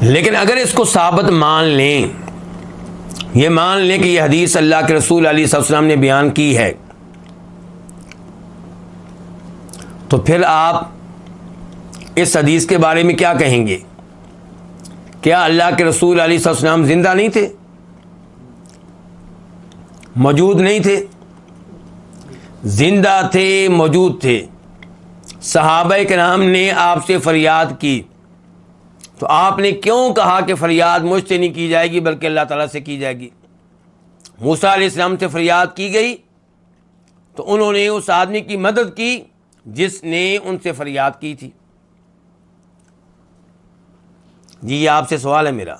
لیکن اگر اس کو ثابت مان لیں، یہ مان لیں کہ یہ حدیث اللہ کے رسول علیہ السلام نے بیان کی ہے، تو پھر آپ اس حدیث کے بارے میں کیا کہیں گے؟ کیا اللہ کے رسول علیہ السلام زندہ نہیں تھے؟ موجود نہیں تھے؟ زندہ تھے، موجود تھے۔ صحابہ کرام نے آپ سے فریاد کی، تو آپ نے کیوں کہا کہ فریاد مجھ سے نہیں کی جائے گی بلکہ اللہ تعالیٰ سے کی جائے گی؟ موسیٰ علیہ السلام سے فریاد کی گئی تو انہوں نے اس آدمی کی مدد کی جس نے ان سے فریاد کی تھی۔ جی یہ آپ سے سوال ہے میرا،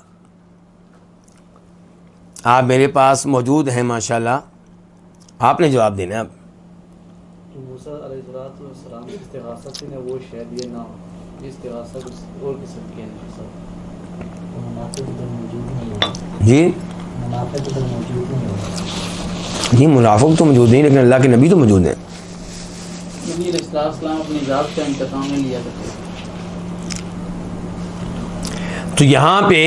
آپ میرے پاس موجود ہیں ماشاءاللہ، آپ نے جواب دینا ہے اب۔ تو موسیٰ علیہ السلام کی استغاثہ سے نہ وہ شاید یہ نہ ہو، یہ استغاثہ کچھ اور قسم کی ہے منافع ادھر موجود نہیں ہوگا۔ جی منافع ادھر موجود نہیں ہوگا۔ جی منافق تو موجود نہیں، لیکن اللہ کے نبی تو موجود ہیں۔ نبی علیہ السلام اپنی ذات کا انتقام نہیں لیا کرتے۔ تو یہاں پہ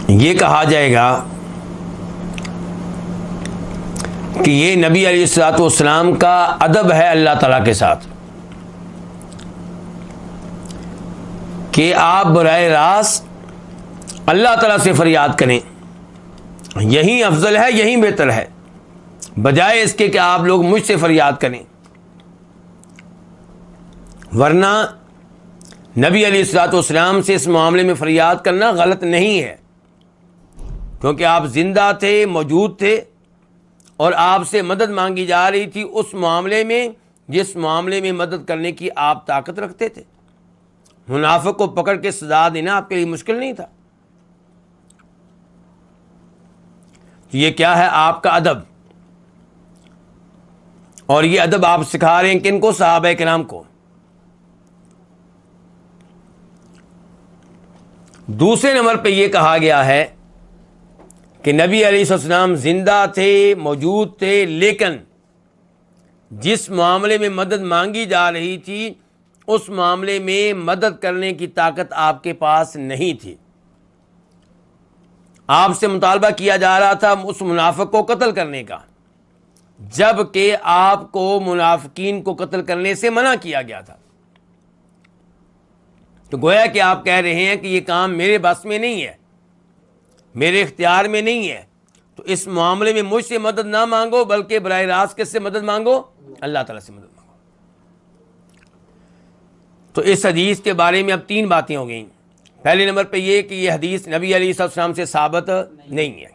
یہ کہا جائے گا کہ یہ نبی علیہ الصلوۃ والسلام کا ادب ہے اللہ تعالیٰ کے ساتھ کہ آپ براہ راست اللہ تعالیٰ سے فریاد کریں، یہی افضل ہے، یہی بہتر ہے، بجائے اس کے کہ آپ لوگ مجھ سے فریاد کریں۔ ورنہ نبی علیہ الصلوۃ والسلام سے اس معاملے میں فریاد کرنا غلط نہیں ہے، کیونکہ آپ زندہ تھے، موجود تھے، اور آپ سے مدد مانگی جا رہی تھی اس معاملے میں جس معاملے میں مدد کرنے کی آپ طاقت رکھتے تھے۔ منافق کو پکڑ کے سزا دینا آپ کے لیے مشکل نہیں تھا۔ یہ کیا ہے؟ آپ کا ادب، اور یہ ادب آپ سکھا رہے ہیں کن کو؟ صحابہ کرام کو۔ دوسرے نمبر پہ یہ کہا گیا ہے کہ نبی علیہ السلام زندہ تھے، موجود تھے، لیکن جس معاملے میں مدد مانگی جا رہی تھی اس معاملے میں مدد کرنے کی طاقت آپ کے پاس نہیں تھی۔ آپ سے مطالبہ کیا جا رہا تھا اس منافق کو قتل کرنے کا، جبکہ آپ کو منافقین کو قتل کرنے سے منع کیا گیا تھا۔ تو گویا کہ آپ کہہ رہے ہیں کہ یہ کام میرے بس میں نہیں ہے، میرے اختیار میں نہیں ہے، تو اس معاملے میں مجھ سے مدد نہ مانگو بلکہ براہ راست کس سے مدد مانگو؟ اللہ تعالیٰ سے مدد مانگو۔ تو اس حدیث کے بارے میں اب تین باتیں ہو گئیں۔ پہلے نمبر پہ یہ کہ یہ حدیث نبی علیہ السلام سے ثابت نہیں ہے۔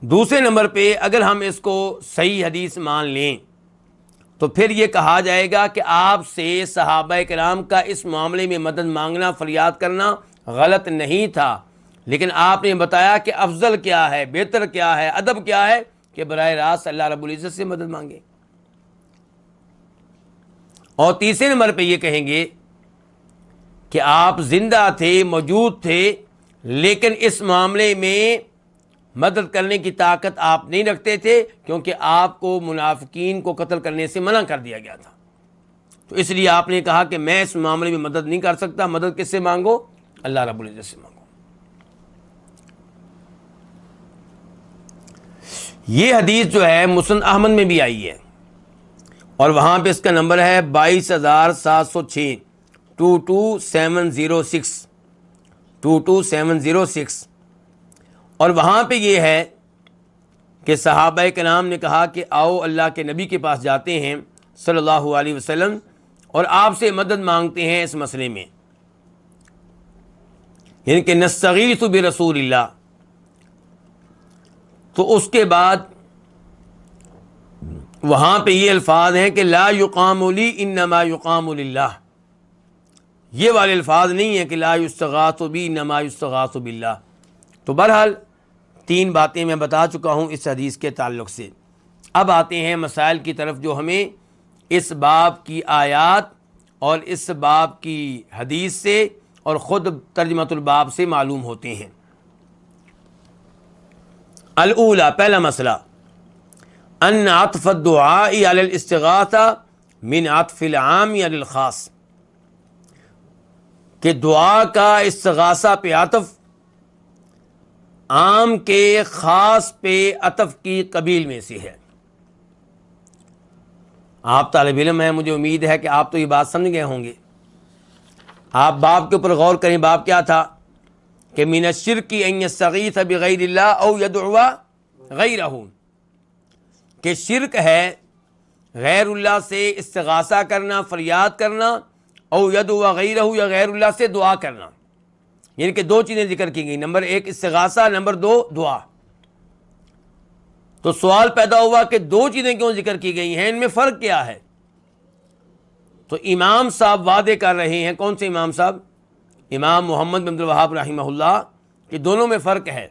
دوسرے نمبر پہ اگر ہم اس کو صحیح حدیث مان لیں تو پھر یہ کہا جائے گا کہ آپ سے صحابہ کرام کا اس معاملے میں مدد مانگنا، فریاد کرنا غلط نہیں تھا، لیکن آپ نے بتایا کہ افضل کیا ہے، بہتر کیا ہے، ادب کیا ہے کہ براہ راست اللہ رب العزت سے مدد مانگے۔ اور تیسرے نمبر پہ یہ کہیں گے کہ آپ زندہ تھے، موجود تھے، لیکن اس معاملے میں مدد کرنے کی طاقت آپ نہیں رکھتے تھے کیونکہ آپ کو منافقین کو قتل کرنے سے منع کر دیا گیا تھا۔ تو اس لیے آپ نے کہا کہ میں اس معاملے میں مدد نہیں کر سکتا، مدد کس سے مانگو؟ اللہ رب العزت سے مانگو۔ یہ حدیث جو ہے مسند احمد میں بھی آئی ہے، اور وہاں پہ اس کا نمبر ہے 22,706 22706 22706، اور وہاں پہ یہ ہے کہ صحابہ کرام نے کہا کہ آؤ اللہ کے نبی کے پاس جاتے ہیں صلی اللہ علیہ وسلم اور آپ سے مدد مانگتے ہیں اس مسئلے میں، یعنی کہ نستغیث برسول اللہ۔ تو اس کے بعد وہاں پہ یہ الفاظ ہیں کہ لا یقام لی انما یقام للہ، یہ والے الفاظ نہیں ہیں کہ لا یستغاث بی انما یستغاث باللہ۔ تو بہرحال تین باتیں میں بتا چکا ہوں اس حدیث کے تعلق سے۔ اب آتے ہیں مسائل کی طرف جو ہمیں اس باب کی آیات اور اس باب کی حدیث سے اور خود ترجمۃ الباب سے معلوم ہوتے ہیں۔ الاولی، پہلا مسئلہ، ان عطف الدعاء علی الاستغاثہ من عطف العام علی الخاص، کہ دعا کا استغاثہ پہ عطف عام کے خاص پہ عطف کی قبیل میں سے ہے۔ آپ طالب علم ہیں، مجھے امید ہے کہ آپ تو یہ بات سمجھ گئے ہوں گے۔ آپ باب کے اوپر غور کریں، باب کیا تھا کہ من الشرک ان یستغیث بغیر اللہ او یدعو غیرہ، کہ شرک ہے غیر اللہ سے استغاثہ کرنا، فریاد کرنا، او یدعو غیرہ یا غیر اللہ سے دعا کرنا، یعنی کہ دو چیزیں ذکر کی گئی، نمبر ایک استغاثہ، نمبر دو دعا۔ تو سوال پیدا ہوا کہ دو چیزیں کیوں ذکر کی گئی ہیں، ان میں فرق کیا ہے؟ تو امام صاحب وعدے کر رہے ہیں، کون سے امام صاحب؟ امام محمد بن عبد الوہاب رحمہ اللہ، کہ دونوں میں فرق ہے۔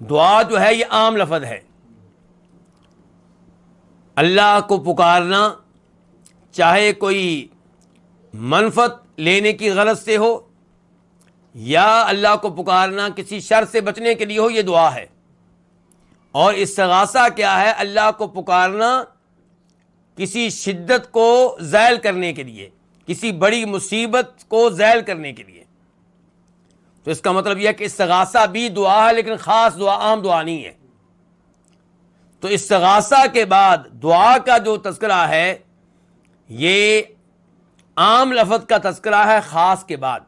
دعا جو ہے یہ عام لفظ ہے، اللہ کو پکارنا، چاہے کوئی منفعت لینے کی غرض سے ہو یا اللہ کو پکارنا کسی شر سے بچنے کے لیے ہو، یہ دعا ہے۔ اور استغاثہ کیا ہے؟ اللہ کو پکارنا کسی شدت کو زائل کرنے کے لیے، کسی بڑی مصیبت کو زائل کرنے کے لیے۔ تو اس کا مطلب یہ ہے کہ استغاثہ بھی دعا ہے، لیکن خاص دعا، عام دعا نہیں ہے۔ تو استغاثہ کے بعد دعا کا جو تذکرہ ہے یہ عام لفظ کا تذکرہ ہے خاص کے بعد۔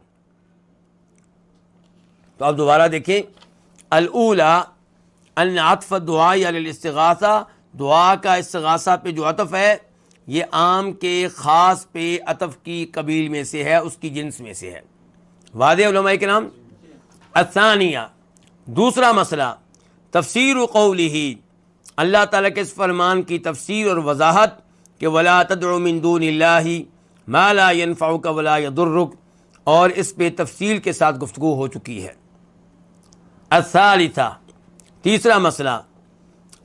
تو اب دوبارہ دیکھیں، الاولی ان عطف الدعاء علی الاستغاثہ، دعا کا استغاثہ پہ جو عطف ہے یہ عام کے خاص پہ عطف کی قبیل میں سے ہے، اس کی جنس میں سے ہے۔ واضح علماء کرام؟ الثانیہ، دوسرا مسئلہ، تفسیر قولہ، اللہ تعالیٰ کے اس فرمان کی تفسیر اور وضاحت کہ ولا تدع من دون اللہ ما لا ينفعک ولا یضرک، اور اس پہ تفصیل کے ساتھ گفتگو ہو چکی ہے۔ الثالثہ، تیسرا مسئلہ،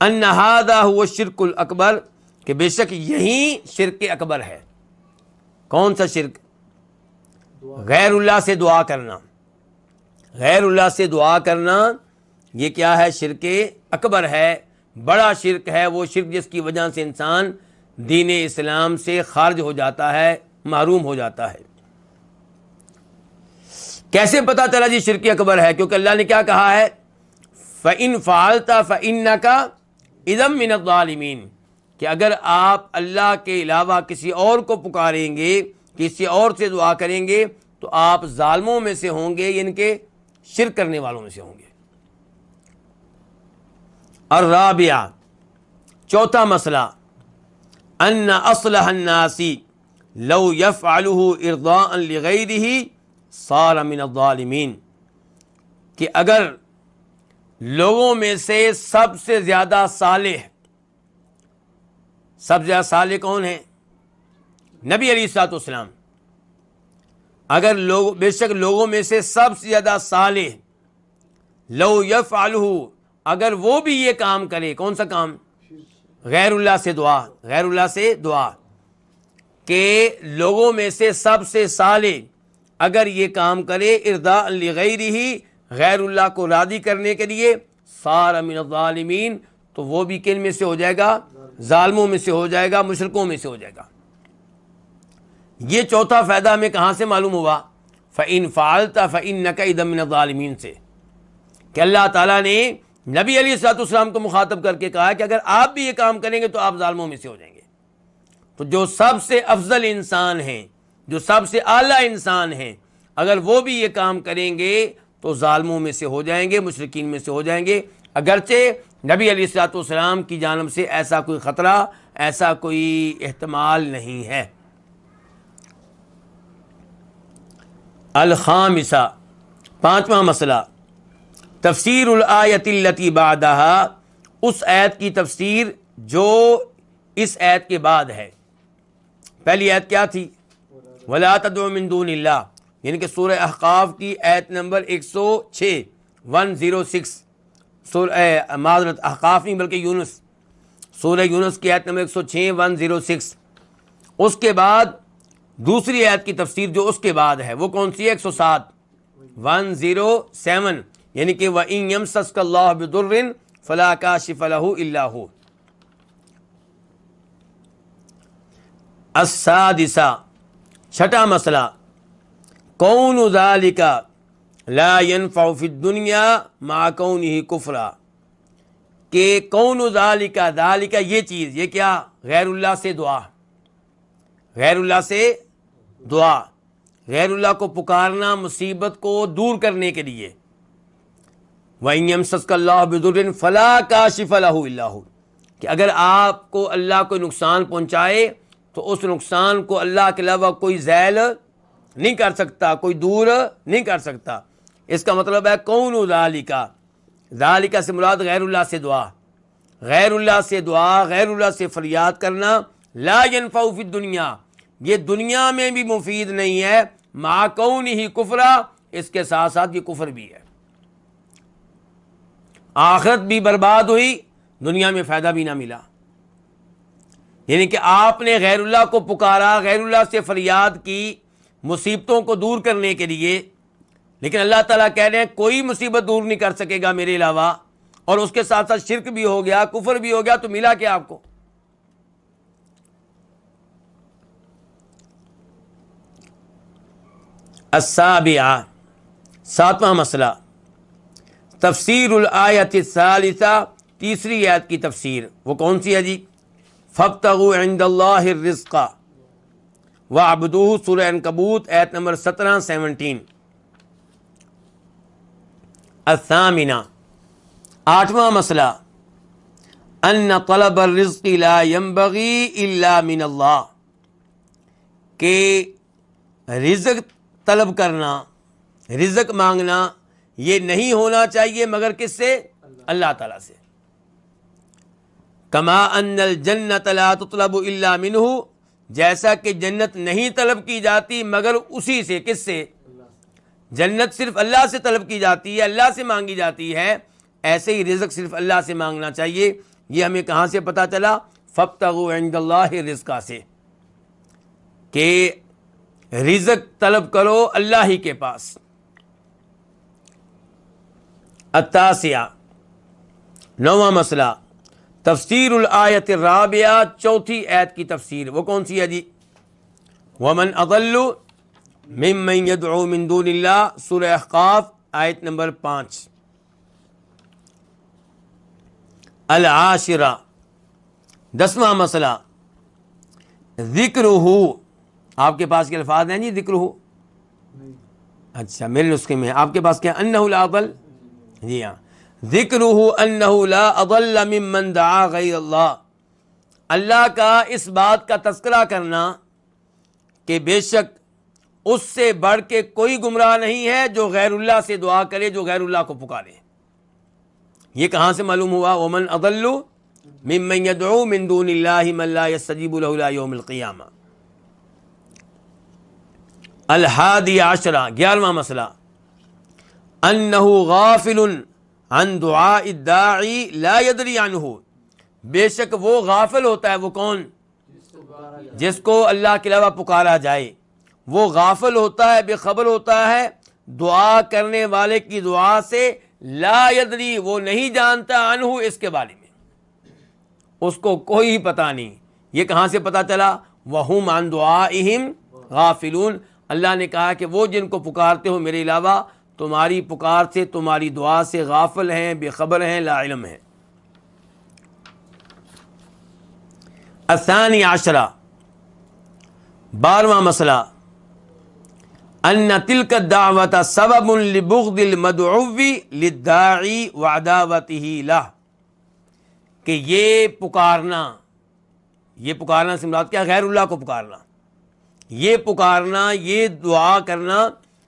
ان ھذا هو الشرک الاکبر، کہ بے شک یہی شرک اکبر ہے۔ کون سا شرک؟ غیر اللہ سے دعا کرنا۔ غیر اللہ سے دعا کرنا یہ کیا ہے؟ شرک اکبر ہے، بڑا شرک ہے، وہ شرک جس کی وجہ سے انسان دین اسلام سے خارج ہو جاتا ہے، محروم ہو جاتا ہے۔ کیسے پتہ چلا جی شرک اکبر ہے؟ کیونکہ اللہ نے کیا کہا ہے؟ فَإِن فَعَلْتَ فَإِنَّكَ إِذًا مِّنَ الظَّالِمِينَ، کہ اگر آپ اللہ کے علاوہ کسی اور کو پکاریں گے، کسی اور سے دعا کریں گے تو آپ ظالموں میں سے ہوں گے، یعنی کہ شرک کرنے والوں میں سے ہوں گے۔ الرابعہ، چوتھا مسئلہ، ان اصلح الناس لو يفعله ارضاء لغیرہ صار من الظالمین، کہ اگر لوگوں میں سے سب سے زیادہ صالح، سب سے زیادہ صالح کون ہیں؟ نبی علیہ الصلوۃ والسلام۔ اگر لوگ، بے شک لوگوں میں سے سب سے زیادہ صالح، لو یفعلہ، اگر وہ بھی یہ کام کرے، کون سا کام؟ غیر اللہ سے دعا، غیر اللہ سے دعا، کہ لوگوں میں سے سب سے صالح اگر یہ کام کرے ارضاء لغیرہ، غیر اللہ کو راضی کرنے کے لیے، صار من الظالمین، تو وہ بھی کن میں سے ہو جائے گا؟ ظالموں میں سے ہو جائے گا، مشرکوں میں سے ہو جائے گا۔ یہ چوتھا فائدہ ہمیں کہاں سے معلوم ہوا؟ فَإِن فَعَلْتَ فَإِنَّكَ إِذًا مِّنَ الظَّالِمِينَ سے، کہ اللہ تعالیٰ نے نبی علیہ الصلوۃ والسلام کو مخاطب کر کے کہا کہ اگر آپ بھی یہ کام کریں گے تو آپ ظالموں میں سے ہو جائیں گے۔ تو جو سب سے افضل انسان ہیں، جو سب سے اعلیٰ انسان ہیں، اگر وہ بھی یہ کام کریں گے تو ظالموں میں سے ہو جائیں گے، مشرکین میں سے ہو جائیں گے، اگرچہ نبی علیہ الصلوۃ والسلام کی جانب سے ایسا کوئی خطرہ، ایسا کوئی احتمال نہیں ہے۔ الخامسہ، پانچواں مسئلہ، تفسیر الآیت التی بعدہا، اس آیت کی تفسیر جو اس آیت کے بعد ہے۔ پہلی آیت کیا تھی؟ وَلَا تَدْعُ مِن دُونِ اللَّهِ، یعنی کہ سورہ احقاف کی آیت نمبر 106، 106، سورہ معذرت احقاف نہیں بلکہ یونس، سورہ یونس کی آیت نمبر 106، 106۔ اس کے بعد دوسری آیت کی تفسیر جو اس کے بعد ہے وہ کون سی ہے؟ 107، 107، یعنی کہ وَإِن يَمْسَسْكَ اللَّهُ بِضُرٍّ فَلَا كَاشِفَ لَهُ إِلَّا هُوَ۔ السادسہ، چھٹا مسئلہ، کون ذالک لا ينفع فی الدنیا مع کونہ کفرا، کہ کون ذالک، ذالک یہ چیز، یہ کیا؟ غیر اللہ سے دعا، غیر اللہ سے دعا، غیر اللہ کو پکارنا مصیبت کو دور کرنے کے لیے۔ وَإِن يَمْسَسْكَ اللَّهُ بِضُرٍّ فَلَا كَاشِفَ لَهُ إِلَّا هُوَ، کہ اگر آپ کو اللہ کوئی نقصان پہنچائے تو اس نقصان کو اللہ کے علاوہ کوئی ذیل نہیں کر سکتا، کوئی دور نہیں کر سکتا۔ اس کا مطلب ہے کون ذالک، ذالک سے مراد غیر اللہ سے دعا، غیر اللہ سے دعا، غیر اللہ سے فریاد کرنا، لا ينفع فی الدنیا، یہ دنیا میں بھی مفید نہیں ہے، مع کونہ کفرا، اس کے ساتھ ساتھ یہ کفر بھی ہے، آخرت بھی برباد ہوئی، دنیا میں فائدہ بھی نہ ملا۔ یعنی کہ آپ نے غیر اللہ کو پکارا، غیر اللہ سے فریاد کی مصیبتوں کو دور کرنے کے لیے، لیکن اللہ تعالیٰ کہہ رہے ہیں کوئی مصیبت دور نہیں کر سکے گا میرے علاوہ، اور اس کے ساتھ ساتھ شرک بھی ہو گیا، کفر بھی ہو گیا، تو ملا کیا آپ کو؟ السابعہ، ساتواں مسئلہ، تفسیر الآیت الثالثہ، تیسری آیت کی تفسیر، وہ کون سی ہے جی؟ فابتغوا عند اللہ الرزق واعبدوہ، سورہ عنکبوت آیت نمبر 17-17۔ الثامنہ، آٹھواں مسئلہ، ان طلب الرزق لا ينبغی الا من اللہ، کہ رزق طلب کرنا، رزق مانگنا، یہ نہیں ہونا چاہیے مگر کس سے؟ اللہ تعالیٰ سے۔ کما ان الجنت لا تطلب الا منہ، جیسا کہ جنت نہیں طلب کی جاتی مگر اسی سے، کس سے؟ جنت صرف اللہ سے طلب کی جاتی ہے، اللہ سے مانگی جاتی ہے، ایسے ہی رزق صرف اللہ سے مانگنا چاہیے۔ یہ ہمیں کہاں سے پتہ چلا؟ فابتغوا عند اللہ الرزق سے، کہ رزق طلب کرو اللہ ہی کے پاس۔ التاسعہ، نواں مسئلہ، تفسیر الآیت الرابعہ، چوتھی آیت کی تفسیر، وہ کون سی ہے جی؟ ومن اضل ممن يدعو من دون اللہ، سورہ احقاف آیت نمبر 5۔ العاشرہ، دسواں مسئلہ، ذکرہ، آپ کے پاس کے الفاظ ہیں جی ذکرہ؟ اچھا، میرے نسخے میں آپ کے پاس کیا؟ انہ لا اضل، جی ہاں، ذکرہ انہ لا اضل ممن دعا غیر اللہ، اللہ کا اس بات کا تذکرہ کرنا کہ بے شک اس سے بڑھ کے کوئی گمراہ نہیں ہے جو غیر اللہ سے دعا کرے، جو غیر اللہ کو پکارے۔ یہ کہاں سے معلوم ہوا؟ ومن اضل ممن يدعو من دون اللہ من لا يستجیب له الى یوم القیامہ۔ الحادی عشرہ، 11واں مسئلہ، انہ غافل عن دعاء الداعی لا يدری عنہ، بے شک وہ غافل ہوتا ہے، وہ کون؟ جس کو اللہ کے علاوہ پکارا جائے، وہ غافل ہوتا ہے، بے خبر ہوتا ہے دعا کرنے والے کی دعا سے، لا یدری، وہ نہیں جانتا، عنہ، اس کے بارے میں اس کو کوئی پتہ نہیں۔ یہ کہاں سے پتہ چلا؟ وَهُمْ عَنْ دُعَائِهِمْ غَافِلُونَ، اللہ نے کہا کہ وہ جن کو پکارتے ہو میرے علاوہ تمہاری پکار سے، تمہاری دعا سے غافل ہیں، بے خبر ہیں، لا علم ہیں۔ الثانی عشرہ، 12واں مسئلہ، ان تلک الدعوۃ سبب لبغض المدعو للداعی وعداوتہ لہ، کہ یہ پکارنا سے مراد کیا؟ غیر اللہ کو پکارنا، یہ پکارنا، یہ دعا کرنا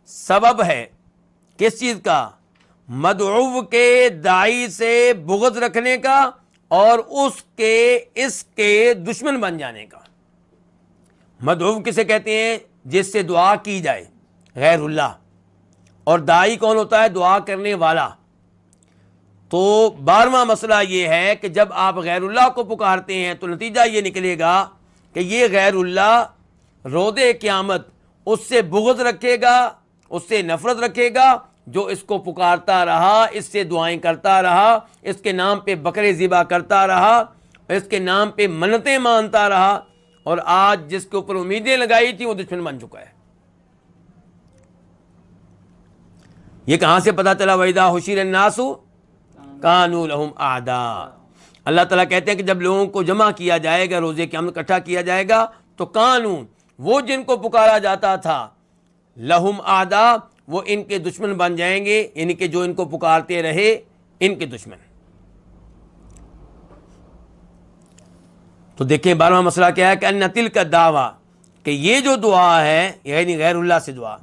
سبب ہے کس چیز کا؟ مدعو کے داعی سے بغض رکھنے کا اور اس کے دشمن بن جانے کا۔ مدعو کسے کہتے ہیں؟ جس سے دعا کی جائے، غیر اللہ، اور داعی کون ہوتا ہے؟ دعا کرنے والا۔ تو 12واں مسئلہ یہ ہے کہ جب آپ غیر اللہ کو پکارتے ہیں تو نتیجہ یہ نکلے گا کہ یہ غیر اللہ روز قیامت اس سے بغض رکھے گا، اس سے نفرت رکھے گا جو اس کو پکارتا رہا، اس سے دعائیں کرتا رہا، اس کے نام پہ بکرے ذبح کرتا رہا، اس کے نام پہ منتیں مانتا رہا، اور آج جس کے اوپر امیدیں لگائی تھی وہ دشمن بن چکا ہے۔ یہ کہاں سے پتہ چلا؟ وَإِذَا حُشِرَ النَّاسُ كَانُوا لَهُمْ أَعْدَاءَ۔ اللہ تعالیٰ کہتے ہیں کہ جب لوگوں کو جمع کیا جائے گا، روزے قیامت اکٹھا کیا جائے گا، تو کانوں، وہ جن کو پکارا جاتا تھا، لہم اعداء، وہ ان کے دشمن بن جائیں گے، یعنی کہ جو ان کو پکارتے رہے ان کے دشمن۔ تو دیکھیں 12واں مسئلہ کیا ہے کہ ان تلک الدعویٰ، کہ یہ جو دعا ہے یعنی غیر اللہ سے دعا،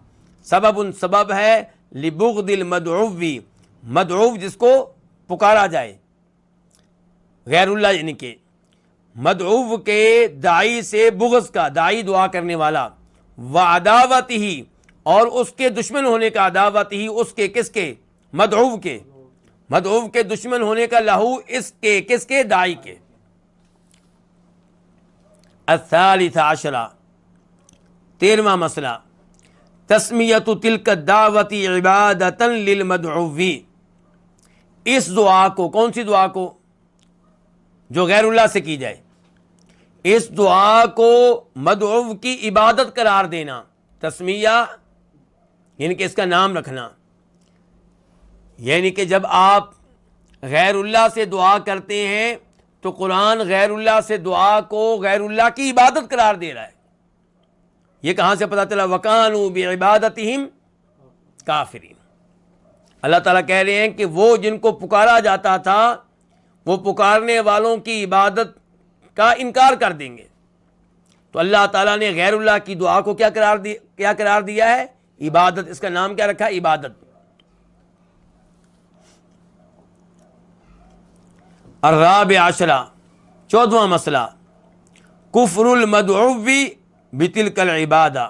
سبب ہے لبغض المدعو، مدعو جس کو پکارا جائے، غیر اللہ یعنی کہ مدعو کے داعی سے بغض کا، داعی دعا کرنے والا، وعداوتہ، اور اس کے دشمن ہونے کا، عداوتہ اس کے، کس کے؟ مدعو کے، مدعو کے دشمن ہونے کا، لہو اس کے، کس کے؟ داعی کے۔ الثالث عشرہ، 13واں مسئلہ، تسمیۃ تلک الدعوۃ عبادۃ للمدعو، اس دعا کو، کون سی دعا کو؟ جو غیر اللہ سے کی جائے، اس دعا کو مدعو کی عبادت قرار دینا، تسمیہ یعنی کہ اس کا نام رکھنا، یعنی کہ جب آپ غیر اللہ سے دعا کرتے ہیں تو قرآن غیر اللہ سے دعا کو غیر اللہ کی عبادت قرار دے رہا ہے۔ یہ کہاں سے پتہ چلا؟ وَكَانُوا بِعِبَادَتِهِمْ كَافِرِينَ۔ اللہ تعالیٰ کہہ رہے ہیں کہ وہ جن کو پکارا جاتا تھا، وہ پکارنے والوں کی عبادت کا انکار کر دیں گے۔ تو اللہ تعالیٰ نے غیر اللہ کی دعا کو کیا قرار دیا ہے؟ عبادت۔ اس کا نام کیا رکھا؟ عبادت۔ الرابع عشرہ، 14واں مسئلہ، کفر المدعو بتلک العبادہ،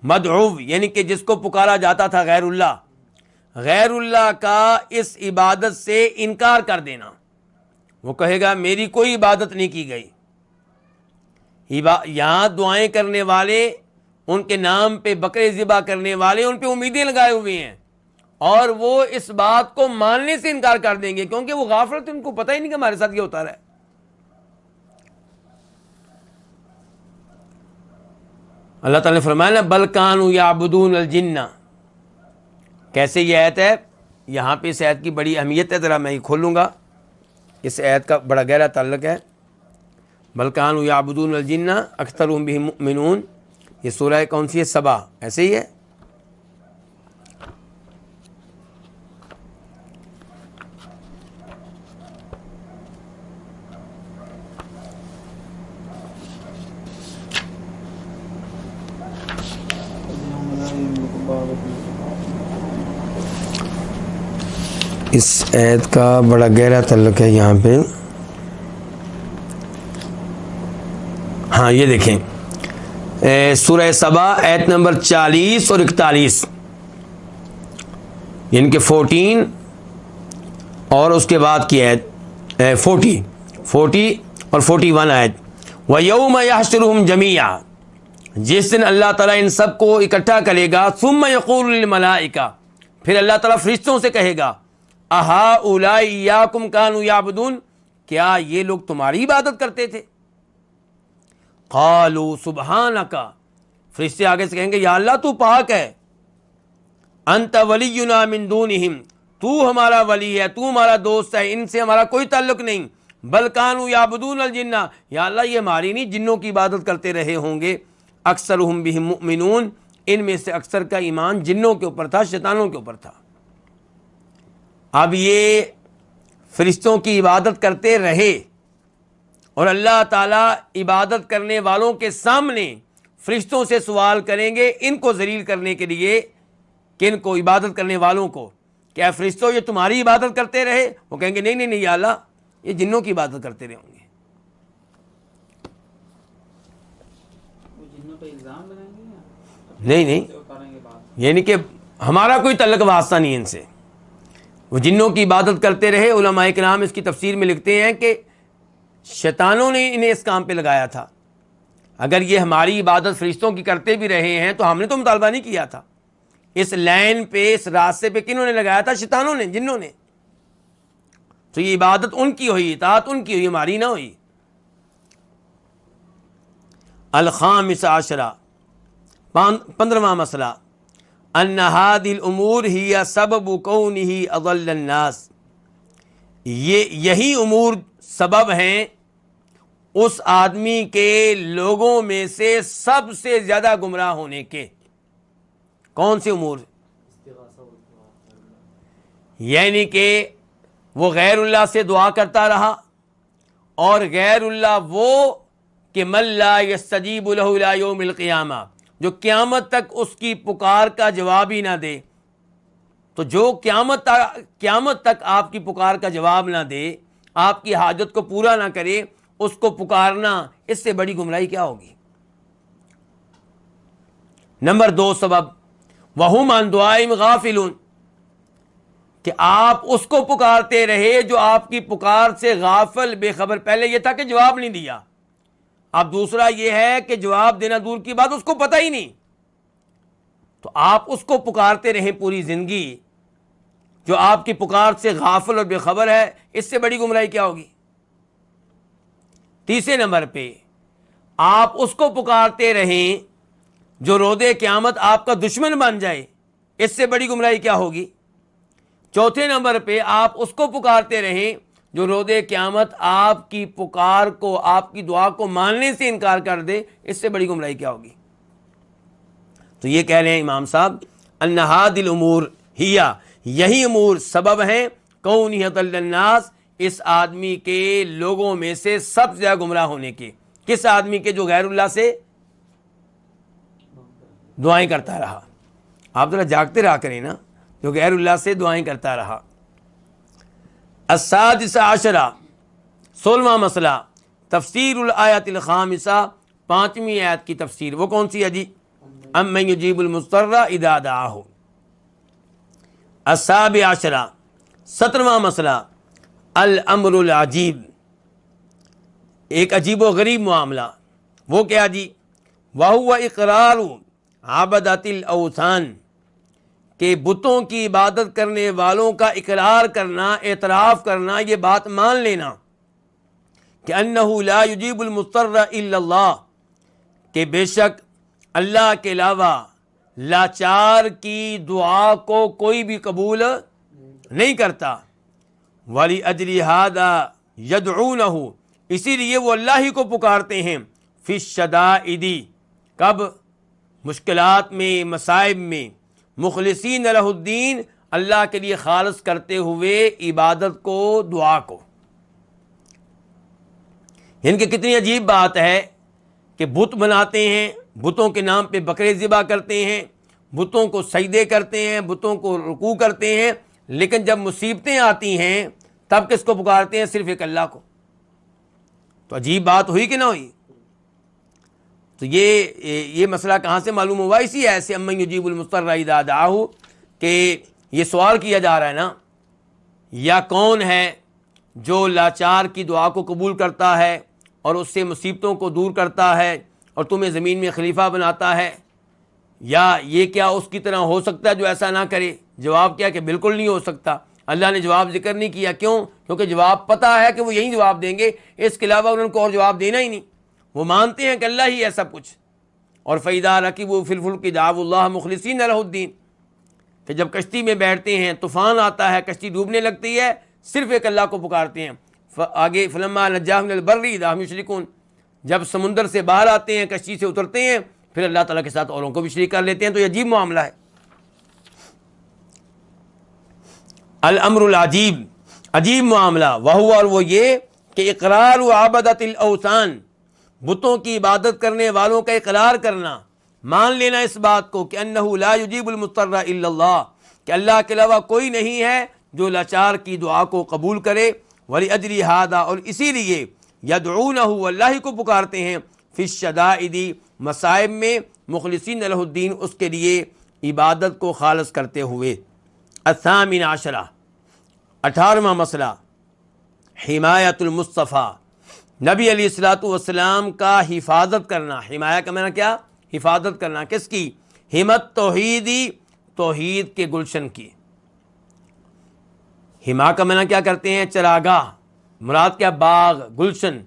مدعو یعنی کہ جس کو پکارا جاتا تھا غیر اللہ، غیر اللہ کا اس عبادت سے انکار کر دینا۔ وہ کہے گا میری کوئی عبادت نہیں کی گئی۔ یہاں دعائیں کرنے والے، ان کے نام پہ بکرے ذبح کرنے والے، ان پہ امیدیں لگائے ہوئے ہیں، اور وہ اس بات کو ماننے سے انکار کر دیں گے، کیونکہ وہ غافلت، ان کو پتہ ہی نہیں کہ ہمارے ساتھ یہ ہوتا رہا ہے۔ اللہ تعالیٰ نے فرمایا نا بل کانوا یعبدون الجن، کیسے یہ آیت ہے؟ یہاں پہ اس آیت کی بڑی اہمیت ہے، ذرا میں یہ کھولوں گا، اس آیت کا بڑا گہرا تعلق ہے۔ بل کانوا یعبدون الجن اکثرهم بهم مؤمنون، یہ سورہ کون سی ہے؟ سبا، ایسے ہی ہے۔ اس آیت کا بڑا گہرا تعلق ہے یہاں پہ۔ ہاں یہ دیکھیں، سورہ سبا آیت نمبر 40 اور 41، یعنی کہ 14 اور اس کے بعد کی آیت 40 اور 41 آیت۔ وَيَوْمَ يَحْشُرُهُمْ جَمِيعًا، جس دن اللہ تعالیٰ ان سب کو اکٹھا کرے گا، ثُمَّ يَقُولُ لِلْمَلَائِكَةِ، پھر اللہ تعالیٰ فرشتوں سے کہے گا، أَهَٰؤُلَاءِ إِيَّاكُمْ كَانُوا يَعْبُدُونَ، کیا یہ لوگ تمہاری عبادت کرتے تھے؟ قَالُوا سُبْحَانَكَ، فرشتے آگے سے کہیں گے یا اللہ تو پاک ہے، أَنْتَ وَلِيُّنَا مِن دُونِهِمْ، تو ہمارا ولی ہے، تو ہمارا دوست ہے، ان سے ہمارا کوئی تعلق نہیں۔ بل کانوا یعبدون الجن، یا اللہ یہ ہماری نہیں، جنوں کی عبادت کرتے رہے ہوں گے۔ اکثرهم بهم مؤمنون، ان میں سے اکثر کا ایمان جنوں کے اوپر تھا، شیطانوں کے اوپر تھا۔ اب یہ فرشتوں کی عبادت کرتے رہے، اور اللہ تعالیٰ عبادت کرنے والوں کے سامنے فرشتوں سے سوال کریں گے ان کو ذلیل کرنے کے لیے، کہ ان کو عبادت کرنے والوں کو، کیا فرشتوں یہ تمہاری عبادت کرتے رہے؟ وہ کہیں گے نہیں نہیں نہیں یا اللہ، یہ جنوں کی عبادت کرتے رہے ہوں گے۔ نہیں، یعنی کہ ہمارا کوئی تعلق واسطہ نہیں ان سے، وہ جنوں کی عبادت کرتے رہے۔ علماء کرام اس کی تفسیر میں لکھتے ہیں کہ شیطانوں نے انہیں اس کام پہ لگایا تھا۔ اگر یہ ہماری عبادت فرشتوں کی کرتے بھی رہے ہیں تو ہم نے تو مطالبہ نہیں کیا تھا۔ اس لائن پہ، اس راستے پہ کنہوں نے لگایا تھا؟ شیطانوں نے، جنوں نے۔ تو یہ عبادت ان کی ہوئی، اطاعت ان کی ہوئی، ہماری نہ ہوئی۔ الخامس عشرہ، 15واں مسئلہ، ان هذه الامور هي سبب كونه اضل الناس، یہی امور سبب ہیں اس آدمی کے لوگوں میں سے سب سے زیادہ گمراہ ہونے کے۔ کون سے امور؟ یعنی کہ وہ غیر اللہ سے دعا کرتا رہا، اور غیر اللہ وہ کہ من لا یستجیب لہ الی یوم القیامہ، جو قیامت تک اس کی پکار کا جواب ہی نہ دے۔ تو جو قیامت تک آپ کی پکار کا جواب نہ دے، آپ کی حاجت کو پورا نہ کرے، اس کو پکارنا، اس سے بڑی گمراہی کیا ہوگی؟ نمبر 2 سبب، وَهُمْ عَنْ دُعَائِهِمْ غَافِلُونَ، کہ آپ اس کو پکارتے رہے جو آپ کی پکار سے غافل، بے خبر۔ پہلے یہ تھا کہ جواب نہیں دیا، اب دوسرا یہ ہے کہ جواب دینا دور کی بات، اس کو پتہ ہی نہیں۔ تو آپ اس کو پکارتے رہیں پوری زندگی جو آپ کی پکار سے غافل اور بے خبر ہے، اس سے بڑی گمراہی کیا ہوگی؟ تیسرے نمبر پہ، آپ اس کو پکارتے رہیں جو روز قیامت آپ کا دشمن بن جائے، اس سے بڑی گمراہی کیا ہوگی؟ چوتھے نمبر پہ، آپ اس کو پکارتے رہیں جو روز قیامت آپ کی پکار کو، آپ کی دعا کو ماننے سے انکار کر دے، اس سے بڑی گمراہی کیا ہوگی؟ تو یہ کہہ رہے ہیں امام صاحب، ان ھذی الامور ہی، یہی امور سبب ہیں کونہ اضل الناس، اس آدمی کے لوگوں میں سے سب سے زیادہ گمراہ ہونے کے۔ کس آدمی کے؟ جو غیر اللہ سے دعائیں کرتا رہا۔ آپ ذرا جاگتے رہا کریں نا، جو غیر اللہ سے دعائیں کرتا رہا۔ السادس عشرہ، 16واں مسئلہ، تفسیر الآیت الخامسہ، 5ویں آیت کی تفسیر۔ وہ کون سی ہے جی؟ امن یجیب المضطر اذا دعاہ۔ السابع عشرہ، 17واں مسئلہ، الامر العجیب، ایک عجیب و غریب معاملہ۔ وہ کیا جی؟ وہو اقرار عبدۃ الاوثان، کہ بتوں کی عبادت کرنے والوں کا اقرار کرنا، اعتراف کرنا، یہ بات مان لینا کہ انہ لا یجیب المضطر الا اللہ، کہ بے شک اللہ کے علاوہ لاچار کی دعا کو کوئی بھی قبول نہیں کرتا۔ وَلِأَجْلِ هَذَا يَدْعُونَهُ، اسی لیے وہ اللہ ہی کو پکارتے ہیں، فی الشدائد، کب؟ مشکلات میں، مصائب میں، مخلصین لہ الدین، اللہ کے لیے خالص کرتے ہوئے عبادت کو، دعا کو۔ ان کی کتنی عجیب بات ہے کہ بت بناتے ہیں، بتوں کے نام پہ بکرے ذبح کرتے ہیں، بتوں کو سجدے کرتے ہیں، بتوں کو رکوع کرتے ہیں، لیکن جب مصیبتیں آتی ہیں تب کس کو پکارتے ہیں؟ صرف ایک اللہ کو۔ تو عجیب بات ہوئی کہ نہ ہوئی؟ تو یہ مسئلہ کہاں سے معلوم ہوا؟ اسی ایسے امن یجیب المضطر اذا دعاہ، کہ یہ سوال کیا جا رہا ہے نا، یا کون ہے جو لاچار کی دعا کو قبول کرتا ہے اور اس سے مصیبتوں کو دور کرتا ہے اور تمہیں زمین میں خلیفہ بناتا ہے، یا یہ کیا اس کی طرح ہو سکتا ہے جو ایسا نہ کرے؟ جواب کیا کہ بالکل نہیں ہو سکتا۔ اللہ نے جواب ذکر نہیں کیا، کیوں؟ کیونکہ جواب پتہ ہے کہ وہ یہی جواب دیں گے، اس کے علاوہ انہوں کو اور جواب دینا ہی نہیں۔ وہ مانتے ہیں کہ اللہ ہی ہے سب کچھ۔ اور فَإِذَا رَكِبُوا فِي الْفُلْكِ دَعَوُا اللَّهَ مُخْلِصِينَ لَهُ الدِّينَ، کہ جب کشتی میں بیٹھتے ہیں، طوفان آتا ہے، کشتی ڈوبنے لگتی ہے، صرف ایک اللہ کو پکارتے ہیں۔ آگے فَلَمَّا نَجَّاهُمْ إِلَى الْبَرِّ إِذَا هُمْ يُشْرِكُونَ، جب سمندر سے باہر آتے ہیں، کشتی سے اترتے ہیں، پھر اللہ تعالیٰ کے ساتھ اوروں کو بھی شریک کر لیتے ہیں۔ تو یہ عجیب معاملہ ہے۔ الامر العجیب، عجیب معاملہ، وہو، اور وہ یہ کہ اقرار عبدۃ الاوثان، بتوں کی عبادت کرنے والوں کا اقرار کرنا، مان لینا اس بات کو کہ انہ لا یجیب المضطر الا اللہ، کہ اللہ کے علاوہ کوئی نہیں ہے جو لاچار کی دعا کو قبول کرے۔ وَلِأَجْلِ هَذَا، اور اسی لیے یدعونہ، اللہ کو پکارتے ہیں، فی الشدائد، مصائب میں، مخلصین لہ الدین، اس کے لیے عبادت کو خالص کرتے ہوئے۔ الثامن عشرہ، 18واں مسئلہ، حمایت المصطفیٰ، نبی علیہ الصلوۃ والسلام کا حفاظت کرنا۔ حمایہ کا معنی کیا؟ حفاظت کرنا۔ کس کی؟ ہمت توحیدی، توحید کے گلشن کی۔ حما کا معنی کیا کرتے ہیں؟ چراگاہ، مراد کیا؟ باغ، گلشن۔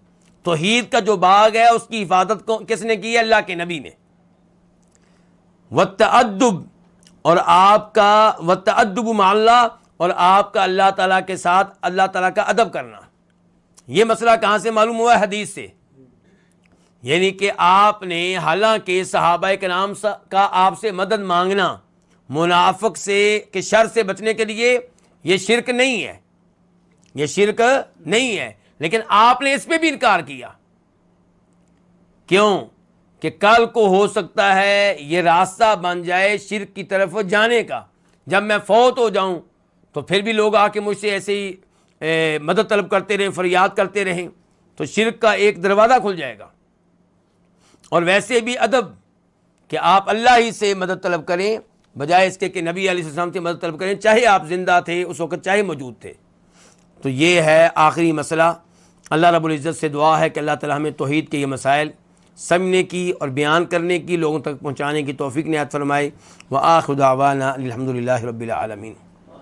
توحید کا جو باغ ہے اس کی حفاظت کو کس نے کی ہے؟ اللہ کے نبی نے۔ والتأدب، اور آپ کا وتأدب مع اللہ، اور آپ کا اللہ تعالیٰ کے ساتھ اللہ تعالیٰ کا ادب کرنا۔ یہ مسئلہ کہاں سے معلوم ہوا ہے؟ حدیث سے۔ یعنی کہ آپ نے، حالانکہ صحابہ کرام کا آپ سے مدد مانگنا منافق سے کہ شر سے بچنے کے لیے، یہ شرک نہیں ہے، یہ شرک نہیں ہے، لیکن آپ نے اس پہ بھی انکار کیا۔ کیوں؟ کہ کل کو ہو سکتا ہے یہ راستہ بن جائے شرک کی طرف جانے کا، جب میں فوت ہو جاؤں تو پھر بھی لوگ آ کے مجھ سے ایسے ہی مدد طلب کرتے رہیں، فریاد کرتے رہیں، تو شرک کا ایک دروازہ کھل جائے گا۔ اور ویسے بھی ادب کہ آپ اللہ ہی سے مدد طلب کریں بجائے اس کے کہ نبی علیہ السلام سے مدد طلب کریں، چاہے آپ زندہ تھے اس وقت، چاہے موجود تھے۔ تو یہ ہے آخری مسئلہ۔ اللہ رب العزت سے دعا ہے کہ اللہ تعالیٰ ہمیں توحید کے یہ مسائل سمجھنے کی اور بیان کرنے کی، لوگوں تک پہنچانے کی توفیق عنایت فرمائے۔ وآخر دعوانا الحمد للہ رب العالمین۔